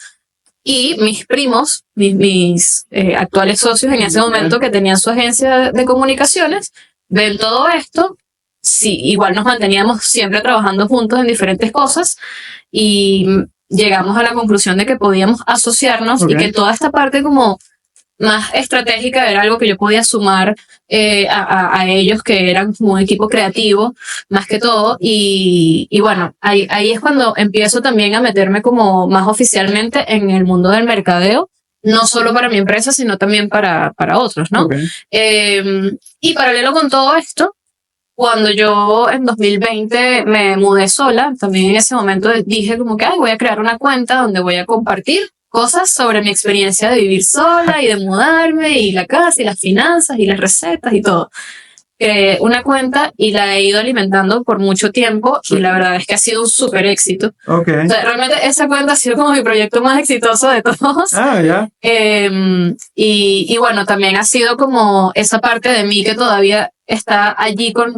Y mis primos, mis actuales socios en ese momento que tenían su agencia de comunicaciones, ven todo esto. Sí, igual nos manteníamos siempre trabajando juntos en diferentes cosas y llegamos a la conclusión de que podíamos asociarnos y que toda esta parte como más estratégica era algo que yo podía sumar a ellos, que eran como un equipo creativo más que todo, y bueno, ahí es cuando empiezo también a meterme como más oficialmente en el mundo del mercadeo, no solo para mi empresa, sino también para otros, ¿no? Y paralelo con todo esto, cuando yo en 2020 me mudé sola, también en ese momento dije como que voy a crear una cuenta donde voy a compartir cosas sobre mi experiencia de vivir sola y de mudarme y la casa y las finanzas y las recetas y todo. Creé una cuenta y la he ido alimentando por mucho tiempo y la verdad es que ha sido un súper éxito. O sea, realmente esa cuenta ha sido como mi proyecto más exitoso de todos. Y bueno, también ha sido como esa parte de mí que todavía está allí con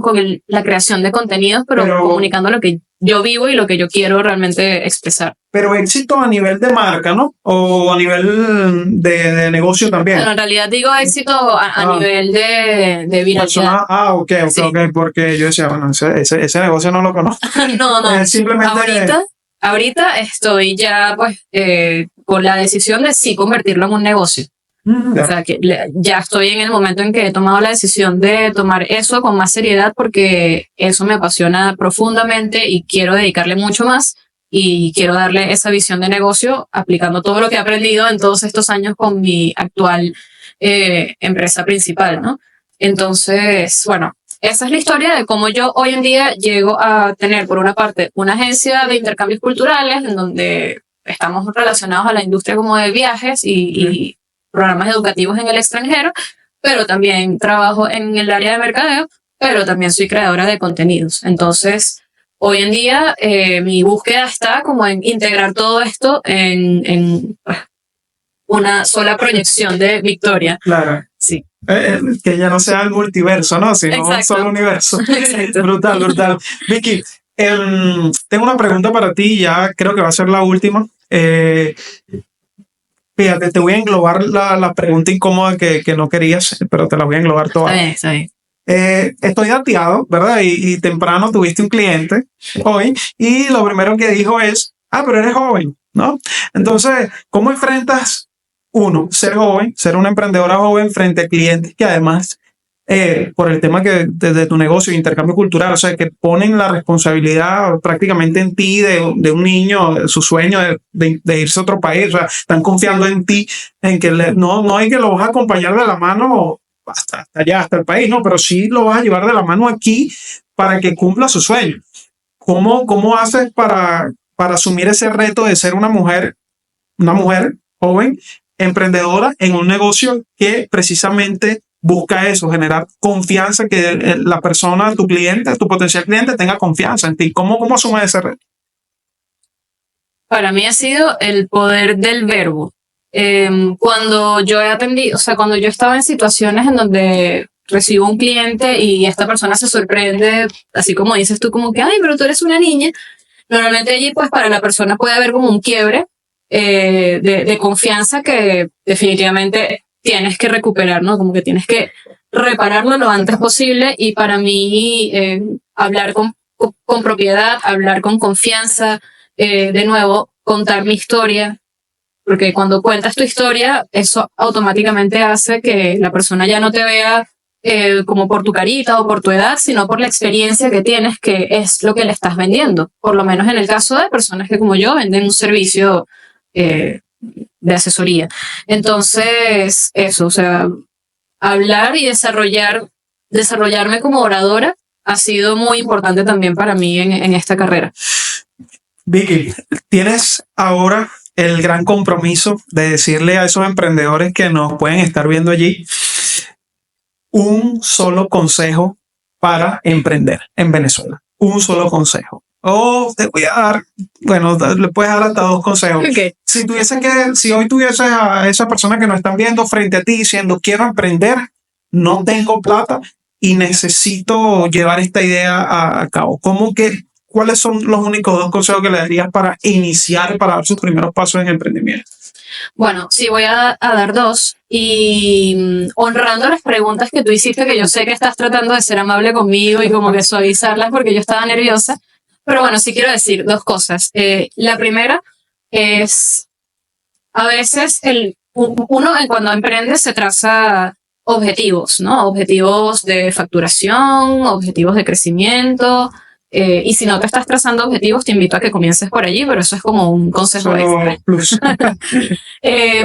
la creación de contenidos, pero comunicando lo que yo vivo y lo que yo quiero realmente expresar. Pero éxito a nivel de marca, ¿no? O a nivel de negocio también. Bueno, en realidad digo éxito a nivel de viralidad. Ok, porque yo decía, bueno, ese negocio no lo conozco. No. Simplemente... Ahorita estoy ya pues con la decisión de sí convertirlo en un negocio. O sea, que ya estoy en el momento en que he tomado la decisión de tomar eso con más seriedad porque eso me apasiona profundamente y quiero dedicarle mucho más y quiero darle esa visión de negocio aplicando todo lo que he aprendido en todos estos años con mi actual empresa principal, ¿no? Entonces, bueno, esa es la historia de cómo yo hoy en día llego a tener, por una parte, una agencia de intercambios culturales en donde estamos relacionados a la industria como de viajes y programas educativos en el extranjero, pero también trabajo en el área de mercadeo, pero también soy creadora de contenidos. Entonces, hoy en día mi búsqueda está como en integrar todo esto en una sola proyección de Victoria. Claro. Sí. Que ya no sea el multiverso, ¿no? Sino un Exacto. solo universo. Exacto. Brutal, brutal. Vicky, tengo una pregunta para ti, ya creo que va a ser la última. Fíjate, te voy a englobar la pregunta incómoda que no querías, pero te la voy a englobar toda. Está bien, está bien. Estoy dateado, ¿verdad? Y temprano tuviste un cliente hoy y lo primero que dijo es, pero eres joven, ¿no? Entonces, ¿cómo enfrentas ser joven, ser una emprendedora joven frente a clientes que además, por el tema que de tu negocio, intercambio cultural, o sea, que ponen la responsabilidad prácticamente en ti de un niño, de su sueño de irse a otro país, o sea, están confiando en ti, en que no hay que lo vas a acompañar de la mano hasta allá, hasta el país, no, pero sí lo vas a llevar de la mano aquí para que cumpla su sueño. ¿Cómo haces para asumir ese reto de ser una mujer joven, emprendedora en un negocio que precisamente busca eso, generar confianza, que la persona, tu cliente, tu potencial cliente tenga confianza en ti? ¿Cómo asumes ese reto? Para mí ha sido el poder del verbo. Cuando yo he atendido, o sea, cuando yo estaba en situaciones en donde recibo un cliente y esta persona se sorprende, así como dices tú, como que, ay, pero tú eres una niña. Normalmente allí, pues, para la persona puede haber como un quiebre de confianza que definitivamente tienes que recuperar, ¿no? Como que tienes que repararlo lo antes posible. Y para mí, hablar con propiedad, hablar con confianza, de nuevo, contar mi historia, porque cuando cuentas tu historia, eso automáticamente hace que la persona ya no te vea como por tu carita o por tu edad, sino por la experiencia que tienes, que es lo que le estás vendiendo. Por lo menos en el caso de personas que como yo venden un servicio de asesoría. Entonces, eso, o sea, hablar y desarrollarme como oradora ha sido muy importante también para mí en esta carrera. Vicky, tienes ahora el gran compromiso de decirle a esos emprendedores que nos pueden estar viendo allí un solo consejo para emprender en Venezuela. Un solo consejo. Te voy a dar, bueno, le puedes dar hasta 2 consejos. Okay. Si hoy tuvieses a esa persona que nos están viendo frente a ti diciendo, quiero emprender, no tengo plata y necesito llevar esta idea a cabo, ¿cuáles son los únicos 2 consejos que le darías para iniciar, para dar sus primeros pasos en emprendimiento? Bueno, sí, voy a dar 2 y honrando las preguntas que tú hiciste, que yo sé que estás tratando de ser amable conmigo y como que suavizarlas porque yo estaba nerviosa, pero bueno, sí quiero decir 2 cosas. La primera es, a veces uno cuando emprende se traza objetivos, ¿no? Objetivos de facturación, objetivos de crecimiento. Y si no te estás trazando objetivos, te invito a que comiences por allí, pero eso es como un consejo extra.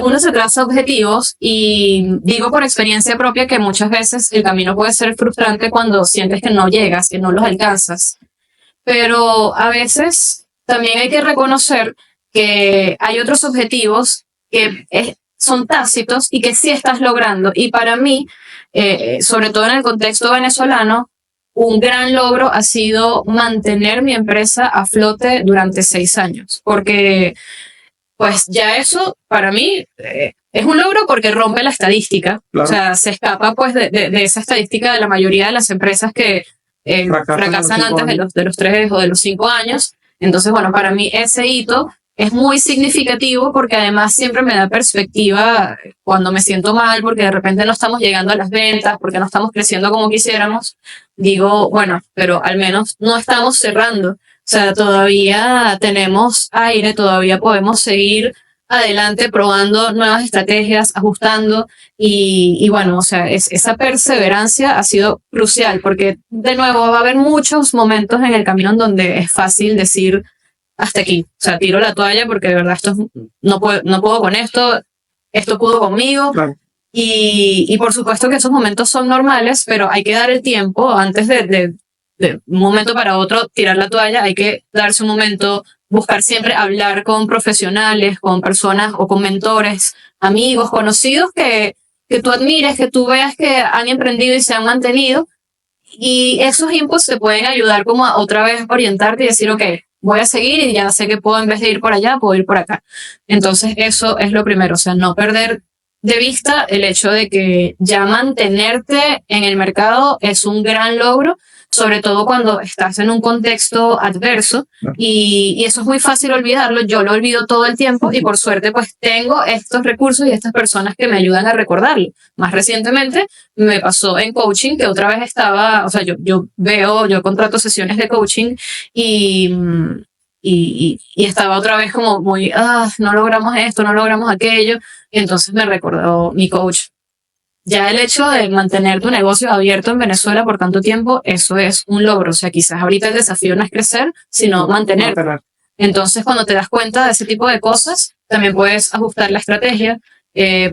Uno se traza objetivos y digo por experiencia propia que muchas veces el camino puede ser frustrante cuando sientes que no llegas, que no los alcanzas. Pero a veces también hay que reconocer que hay otros objetivos que son tácitos y que sí estás logrando. Y para mí, sobre todo en el contexto venezolano, un gran logro ha sido mantener mi empresa a flote durante 6 años, porque pues ya eso para mí es un logro porque rompe la estadística. Claro. O sea, se escapa pues de esa estadística de la mayoría de las empresas que fracasan antes de los 3 o de los 5 años. Entonces, bueno, para mí ese hito es muy significativo porque además siempre me da perspectiva cuando me siento mal porque de repente no estamos llegando a las ventas, porque no estamos creciendo como quisiéramos. Digo, bueno, pero al menos no estamos cerrando. O sea, todavía tenemos aire, todavía podemos seguir adelante probando nuevas estrategias, ajustando y bueno, o sea, esa perseverancia ha sido crucial porque de nuevo va a haber muchos momentos en el camino en donde es fácil decir hasta aquí, o sea, tiro la toalla porque de verdad no puedo con esto pudo conmigo. Claro. Y por supuesto que esos momentos son normales, pero hay que dar el tiempo antes de un momento para otro tirar la toalla, hay que darse un momento buscar siempre hablar con profesionales, con personas o con mentores, amigos, conocidos que tú admires, que tú veas que han emprendido y se han mantenido. Y esos inputs te pueden ayudar como a otra vez orientarte y decir, ok, voy a seguir y ya sé que puedo, en vez de ir por allá, puedo ir por acá. Entonces eso es lo primero, o sea, no perder de vista el hecho de que ya mantenerte en el mercado es un gran logro, sobre todo cuando estás en un contexto adverso, y eso es muy fácil olvidarlo. Yo lo olvido todo el tiempo y por suerte pues tengo estos recursos y estas personas que me ayudan a recordarlo. Más recientemente me pasó en coaching que otra vez estaba, o sea, yo contrato sesiones de coaching y estaba otra vez como muy, no logramos esto, no logramos aquello, y entonces me recordó mi coach. Ya el hecho de mantener tu negocio abierto en Venezuela por tanto tiempo, eso es un logro. O sea, quizás ahorita el desafío no es crecer, sino mantenerte. Entonces, cuando te das cuenta de ese tipo de cosas, también puedes ajustar la estrategia,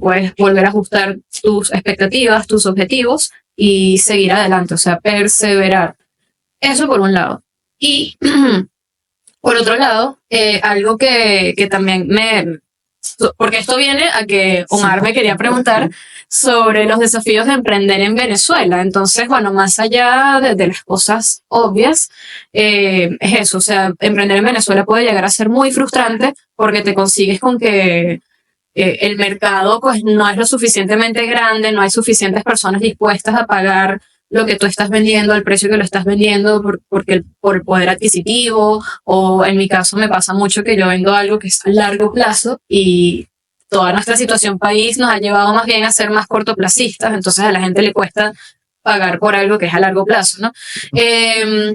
puedes volver a ajustar tus expectativas, tus objetivos y seguir adelante, o sea, perseverar. Eso por un lado. Y por otro lado, algo que también porque esto viene a que Omar me quería preguntar sobre los desafíos de emprender en Venezuela. Entonces, bueno, más allá de las cosas obvias, es eso, o sea, emprender en Venezuela puede llegar a ser muy frustrante porque te consigues con que el mercado pues no es lo suficientemente grande, no hay suficientes personas dispuestas a pagar lo que tú estás vendiendo, al precio que lo estás vendiendo, por el poder adquisitivo, o en mi caso me pasa mucho que yo vendo algo que es a largo plazo y toda nuestra situación país nos ha llevado más bien a ser más cortoplacistas, entonces a la gente le cuesta pagar por algo que es a largo plazo, ¿no?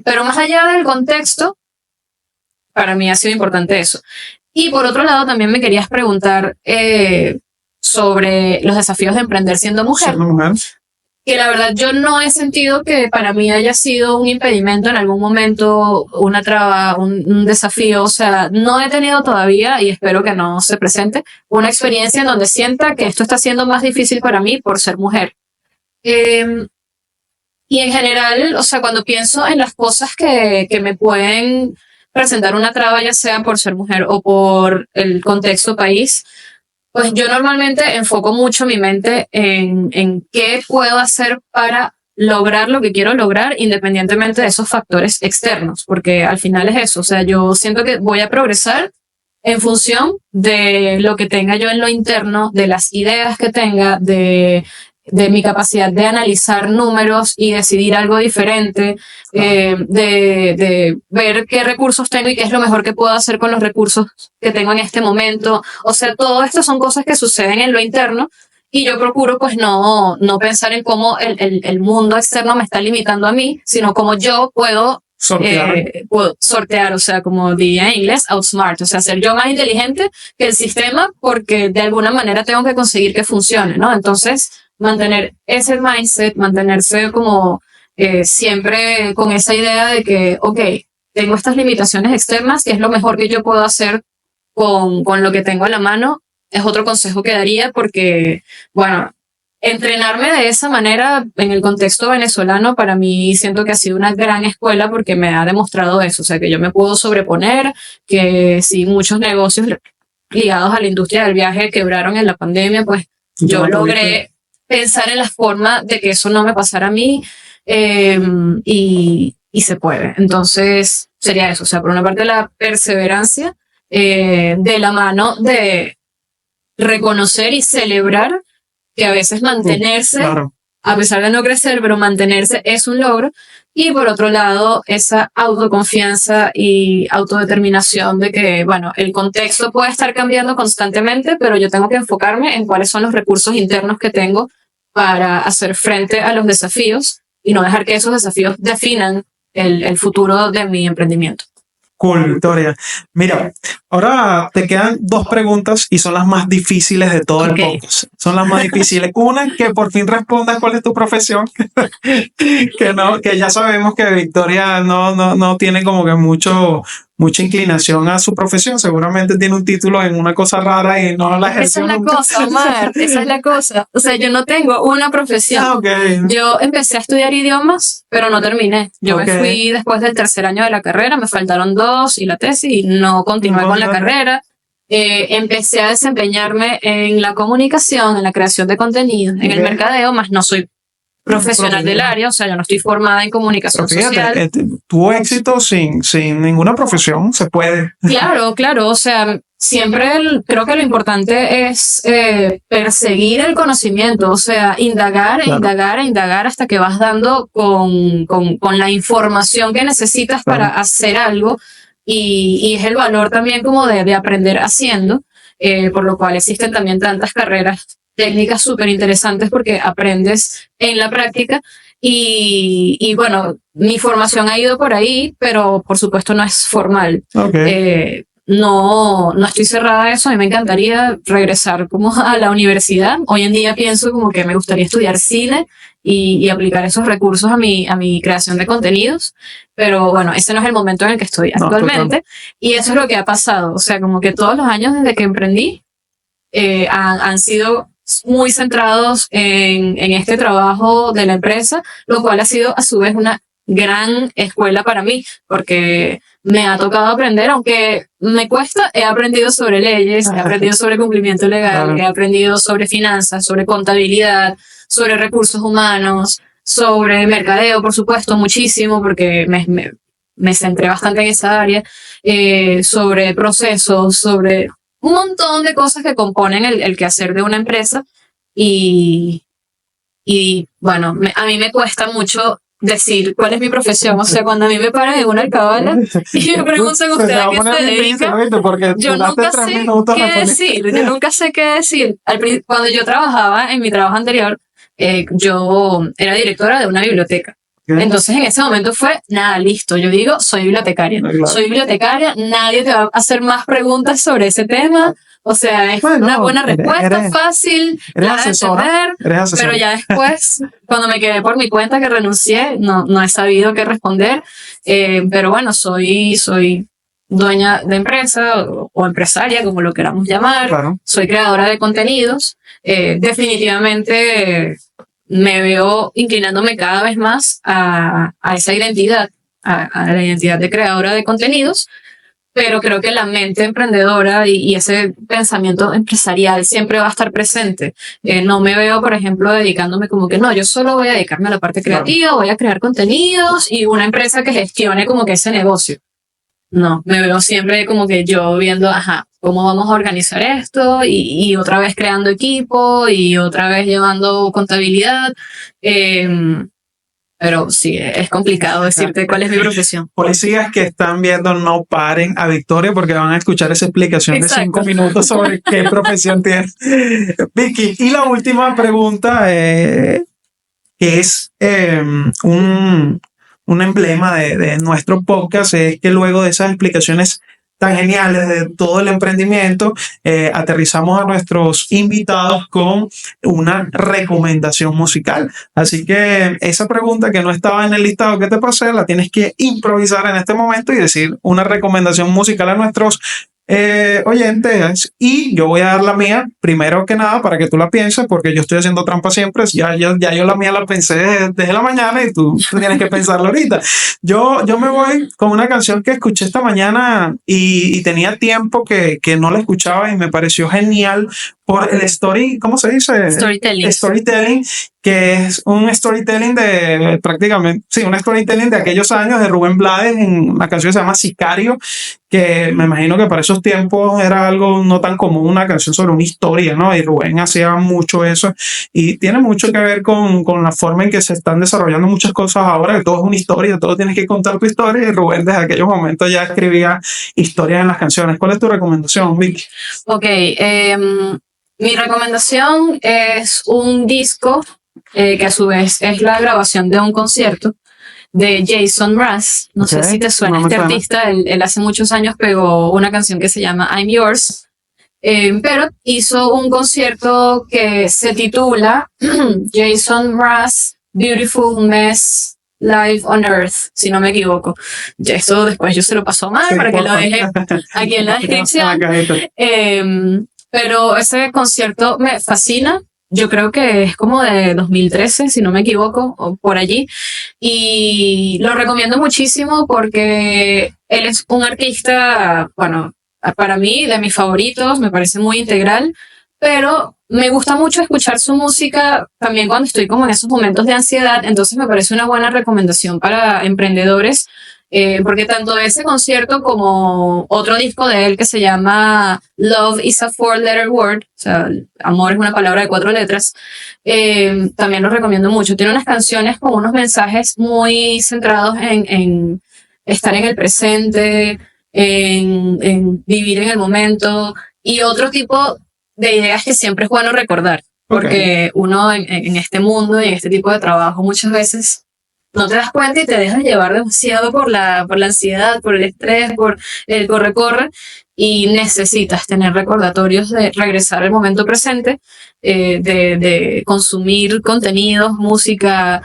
Pero más allá del contexto, para mí ha sido importante eso. Y por otro lado, también me querías preguntar sobre los desafíos de emprender siendo mujer. Siendo mujer. Que la verdad yo no he sentido que para mí haya sido un impedimento en algún momento, una traba, un desafío. O sea, no he tenido todavía, y espero que no se presente, una experiencia en donde sienta que esto está siendo más difícil para mí por ser mujer. Y en general, o sea, cuando pienso en las cosas que me pueden presentar una traba, ya sea por ser mujer o por el contexto país, pues yo normalmente enfoco mucho mi mente en qué puedo hacer para lograr lo que quiero lograr independientemente de esos factores externos, porque al final es eso, o sea, yo siento que voy a progresar en función de lo que tenga yo en lo interno, de las ideas que tenga, de mi capacidad de analizar números y decidir algo diferente, de ver qué recursos tengo y qué es lo mejor que puedo hacer con los recursos que tengo en este momento. O sea, todo esto son cosas que suceden en lo interno y yo procuro pues no pensar en cómo el mundo externo me está limitando a mí, sino cómo yo puedo sortear, o sea, como diría en inglés, outsmart, o sea, ser yo más inteligente que el sistema porque de alguna manera tengo que conseguir que funcione, ¿no? Entonces, mantener ese mindset, mantenerse como siempre con esa idea de que, ok, tengo estas limitaciones externas, que es lo mejor que yo puedo hacer con lo que tengo a la mano, es otro consejo que daría porque, bueno, entrenarme de esa manera en el contexto venezolano para mí siento que ha sido una gran escuela porque me ha demostrado eso, o sea, que yo me puedo sobreponer, que si muchos negocios ligados a la industria del viaje quebraron en la pandemia, pues yo logré pensar en la forma de que eso no me pasara a mí y se puede. Entonces sería eso, o sea, por una parte la perseverancia de la mano de reconocer y celebrar que a veces mantenerse, claro, a pesar de no crecer, pero mantenerse es un logro. Y por otro lado, esa autoconfianza y autodeterminación de que, bueno, el contexto puede estar cambiando constantemente, pero yo tengo que enfocarme en cuáles son los recursos internos que tengo para hacer frente a los desafíos y no dejar que esos desafíos definan el futuro de mi emprendimiento. Cool, Victoria. Mira, ahora te quedan dos preguntas y son las más difíciles de todo el podcast. Son las más difíciles. Una, que por fin respondas cuál es tu profesión. que ya sabemos que Victoria no tiene como que mucho mucha inclinación a su profesión. Seguramente tiene un título en una cosa rara y no la Esa ejerció es la nunca. cosa, Omar, esa es la cosa. O sea, yo no tengo una profesión. Ah, ok. Yo empecé a estudiar idiomas, pero no terminé. Yo Ok. me fui después del tercer año de la carrera, me faltaron 2 y la tesis y no continué No, con la no. carrera. Empecé a desempeñarme en la comunicación, en la creación de contenido, en el Ok. mercadeo, más no soy profesional del área, o sea, yo no estoy formada en comunicación Pero fíjate, social. tuvo éxito sin ninguna profesión, se puede. Claro, claro, o sea, siempre creo que lo importante es perseguir el conocimiento, o sea, indagar e Claro. indagar e indagar hasta que vas dando con la información que necesitas Claro. para hacer algo y es el valor también como de aprender haciendo, por lo cual existen también tantas carreras técnicas súper interesantes porque aprendes en la práctica y bueno, mi formación ha ido por ahí, pero por supuesto no es formal. Ok. No estoy cerrada a eso, a mí me encantaría regresar como a la universidad. Hoy en día pienso como que me gustaría estudiar cine y aplicar esos recursos a mi creación de contenidos, pero bueno, ese no es el momento en el que estoy No, actualmente y eso es lo que ha pasado, o sea, como que todos los años desde que emprendí han sido muy centrados en este trabajo de la empresa, lo cual ha sido a su vez una gran escuela para mí, porque me ha tocado aprender, aunque me cuesta, he aprendido sobre leyes, he aprendido sobre cumplimiento legal, Claro. he aprendido sobre finanzas, sobre contabilidad, sobre recursos humanos, sobre mercadeo, por supuesto, muchísimo, porque me centré bastante en esa área, sobre procesos, sobre un montón de cosas que componen el quehacer de una empresa y bueno, a mí me cuesta mucho decir cuál es mi profesión. O sea, cuando a mí me paran en una alcabala y me preguntan usted a qué se dedica, yo nunca sé qué decir. Yo nunca sé qué decir. Cuando yo trabajaba en mi trabajo anterior, yo era directora de una biblioteca. Entonces en ese momento fue, nada, listo, yo digo, soy bibliotecaria. Claro. Soy bibliotecaria, nadie te va a hacer más preguntas sobre ese tema. O sea, es Bueno, una buena respuesta, fácil, eres clara de asesora, entender, eres asesora. pero ya después, cuando me quedé por mi cuenta que renuncié, no he sabido qué responder. Pero bueno, soy dueña de empresa o empresaria, como lo queramos llamar. Claro. Soy creadora de contenidos. Definitivamente me veo inclinándome cada vez más a esa identidad, a la identidad de creadora de contenidos, pero creo que la mente emprendedora y ese pensamiento empresarial siempre va a estar presente. No me veo, por ejemplo, dedicándome como que no, yo solo voy a dedicarme a la parte creativa, voy a crear contenidos y una empresa que gestione como que ese negocio. No, me veo siempre como que yo viendo, cómo vamos a organizar esto y otra vez creando equipo y otra vez llevando contabilidad. Pero sí, es complicado decirte cuál es mi profesión. Policías que están viendo, no paren a Victoria porque van a escuchar esa explicación de 5 minutos sobre qué profesión tiene. Vicky, y la última pregunta, que es un emblema de nuestro podcast, es que luego de esas explicaciones tan geniales de todo el emprendimiento, aterrizamos a nuestros invitados con una recomendación musical. Así que esa pregunta que no estaba en el listado que te pasé, la tienes que improvisar en este momento y decir una recomendación musical a nuestros oyentes. Y yo voy a dar la mía primero que nada para que tú la pienses, porque yo estoy haciendo trampa siempre. Ya yo la mía la pensé desde la mañana y tú tienes que pensarlo ahorita. Yo me voy con una canción que escuché esta mañana y tenía tiempo que no la escuchaba y me pareció genial por el ¿cómo se dice? Storytelling, que es un storytelling de prácticamente, sí, un storytelling de aquellos años de Rubén Blades en una canción que se llama Sicario, que me imagino que para esos tiempos era algo no tan común, una canción sobre una historia, ¿no? Y Rubén hacía mucho eso y tiene mucho que ver con la forma en que se están desarrollando muchas cosas ahora, que todo es una historia, todo tienes que contar tu historia, y Rubén desde aquellos momentos ya escribía historias en las canciones. ¿Cuál es tu recomendación, Vicky? Ok, mi recomendación es un disco que a su vez es la grabación de un concierto de Jason Mraz. No sé si te suena este artista. Él hace muchos años pegó una canción que se llama I'm Yours, pero hizo un concierto que se titula Jason Mraz Beautiful Mess Live on Earth, si no me equivoco. Ya eso después yo se lo paso mal Sí, para que por lo favor. deje aquí en la descripción. La cajita. Pero ese concierto me fascina. Yo creo que es como de 2013, si no me equivoco, o por allí. Y lo recomiendo muchísimo porque él es un artista, bueno, para mí, de mis favoritos, me parece muy integral, pero me gusta mucho escuchar su música también cuando estoy como en esos momentos de ansiedad, entonces me parece una buena recomendación para emprendedores, porque tanto ese concierto como otro disco de él que se llama Love is a Four-Letter Word, o sea, amor es una palabra de 4 letras, también lo recomiendo mucho. Tiene unas canciones con unos mensajes muy centrados en estar en el presente, en vivir en el momento y otro tipo de ideas que siempre es bueno recordar, porque uno en este mundo y en este tipo de trabajo muchas veces no te das cuenta y te dejas llevar demasiado por la ansiedad, por el estrés, por el corre-corre, y necesitas tener recordatorios de regresar al momento presente, de consumir contenidos, música,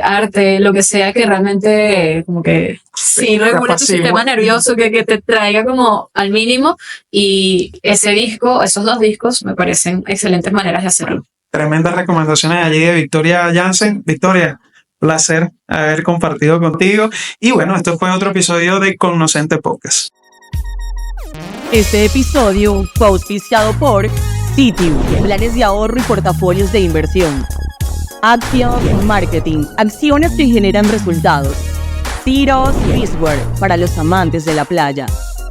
arte, lo que sea que realmente como que sí regule tu sistema nervioso, que te traiga como al mínimo, y ese disco, esos 2 discos me parecen excelentes maneras de hacerlo. Tremendas recomendaciones allí de Victoria Jansen. Victoria, placer haber compartido contigo. Y bueno, esto fue otro episodio de Cognoscente Podcast. Este episodio fue auspiciado por Citium, planes de ahorro y portafolios de inversión. Action Marketing, acciones que generan resultados. Tiros Beachwear, para los amantes de la playa.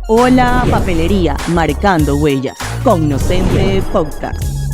Hola Papelería, marcando huellas. Cognoscente Podcast.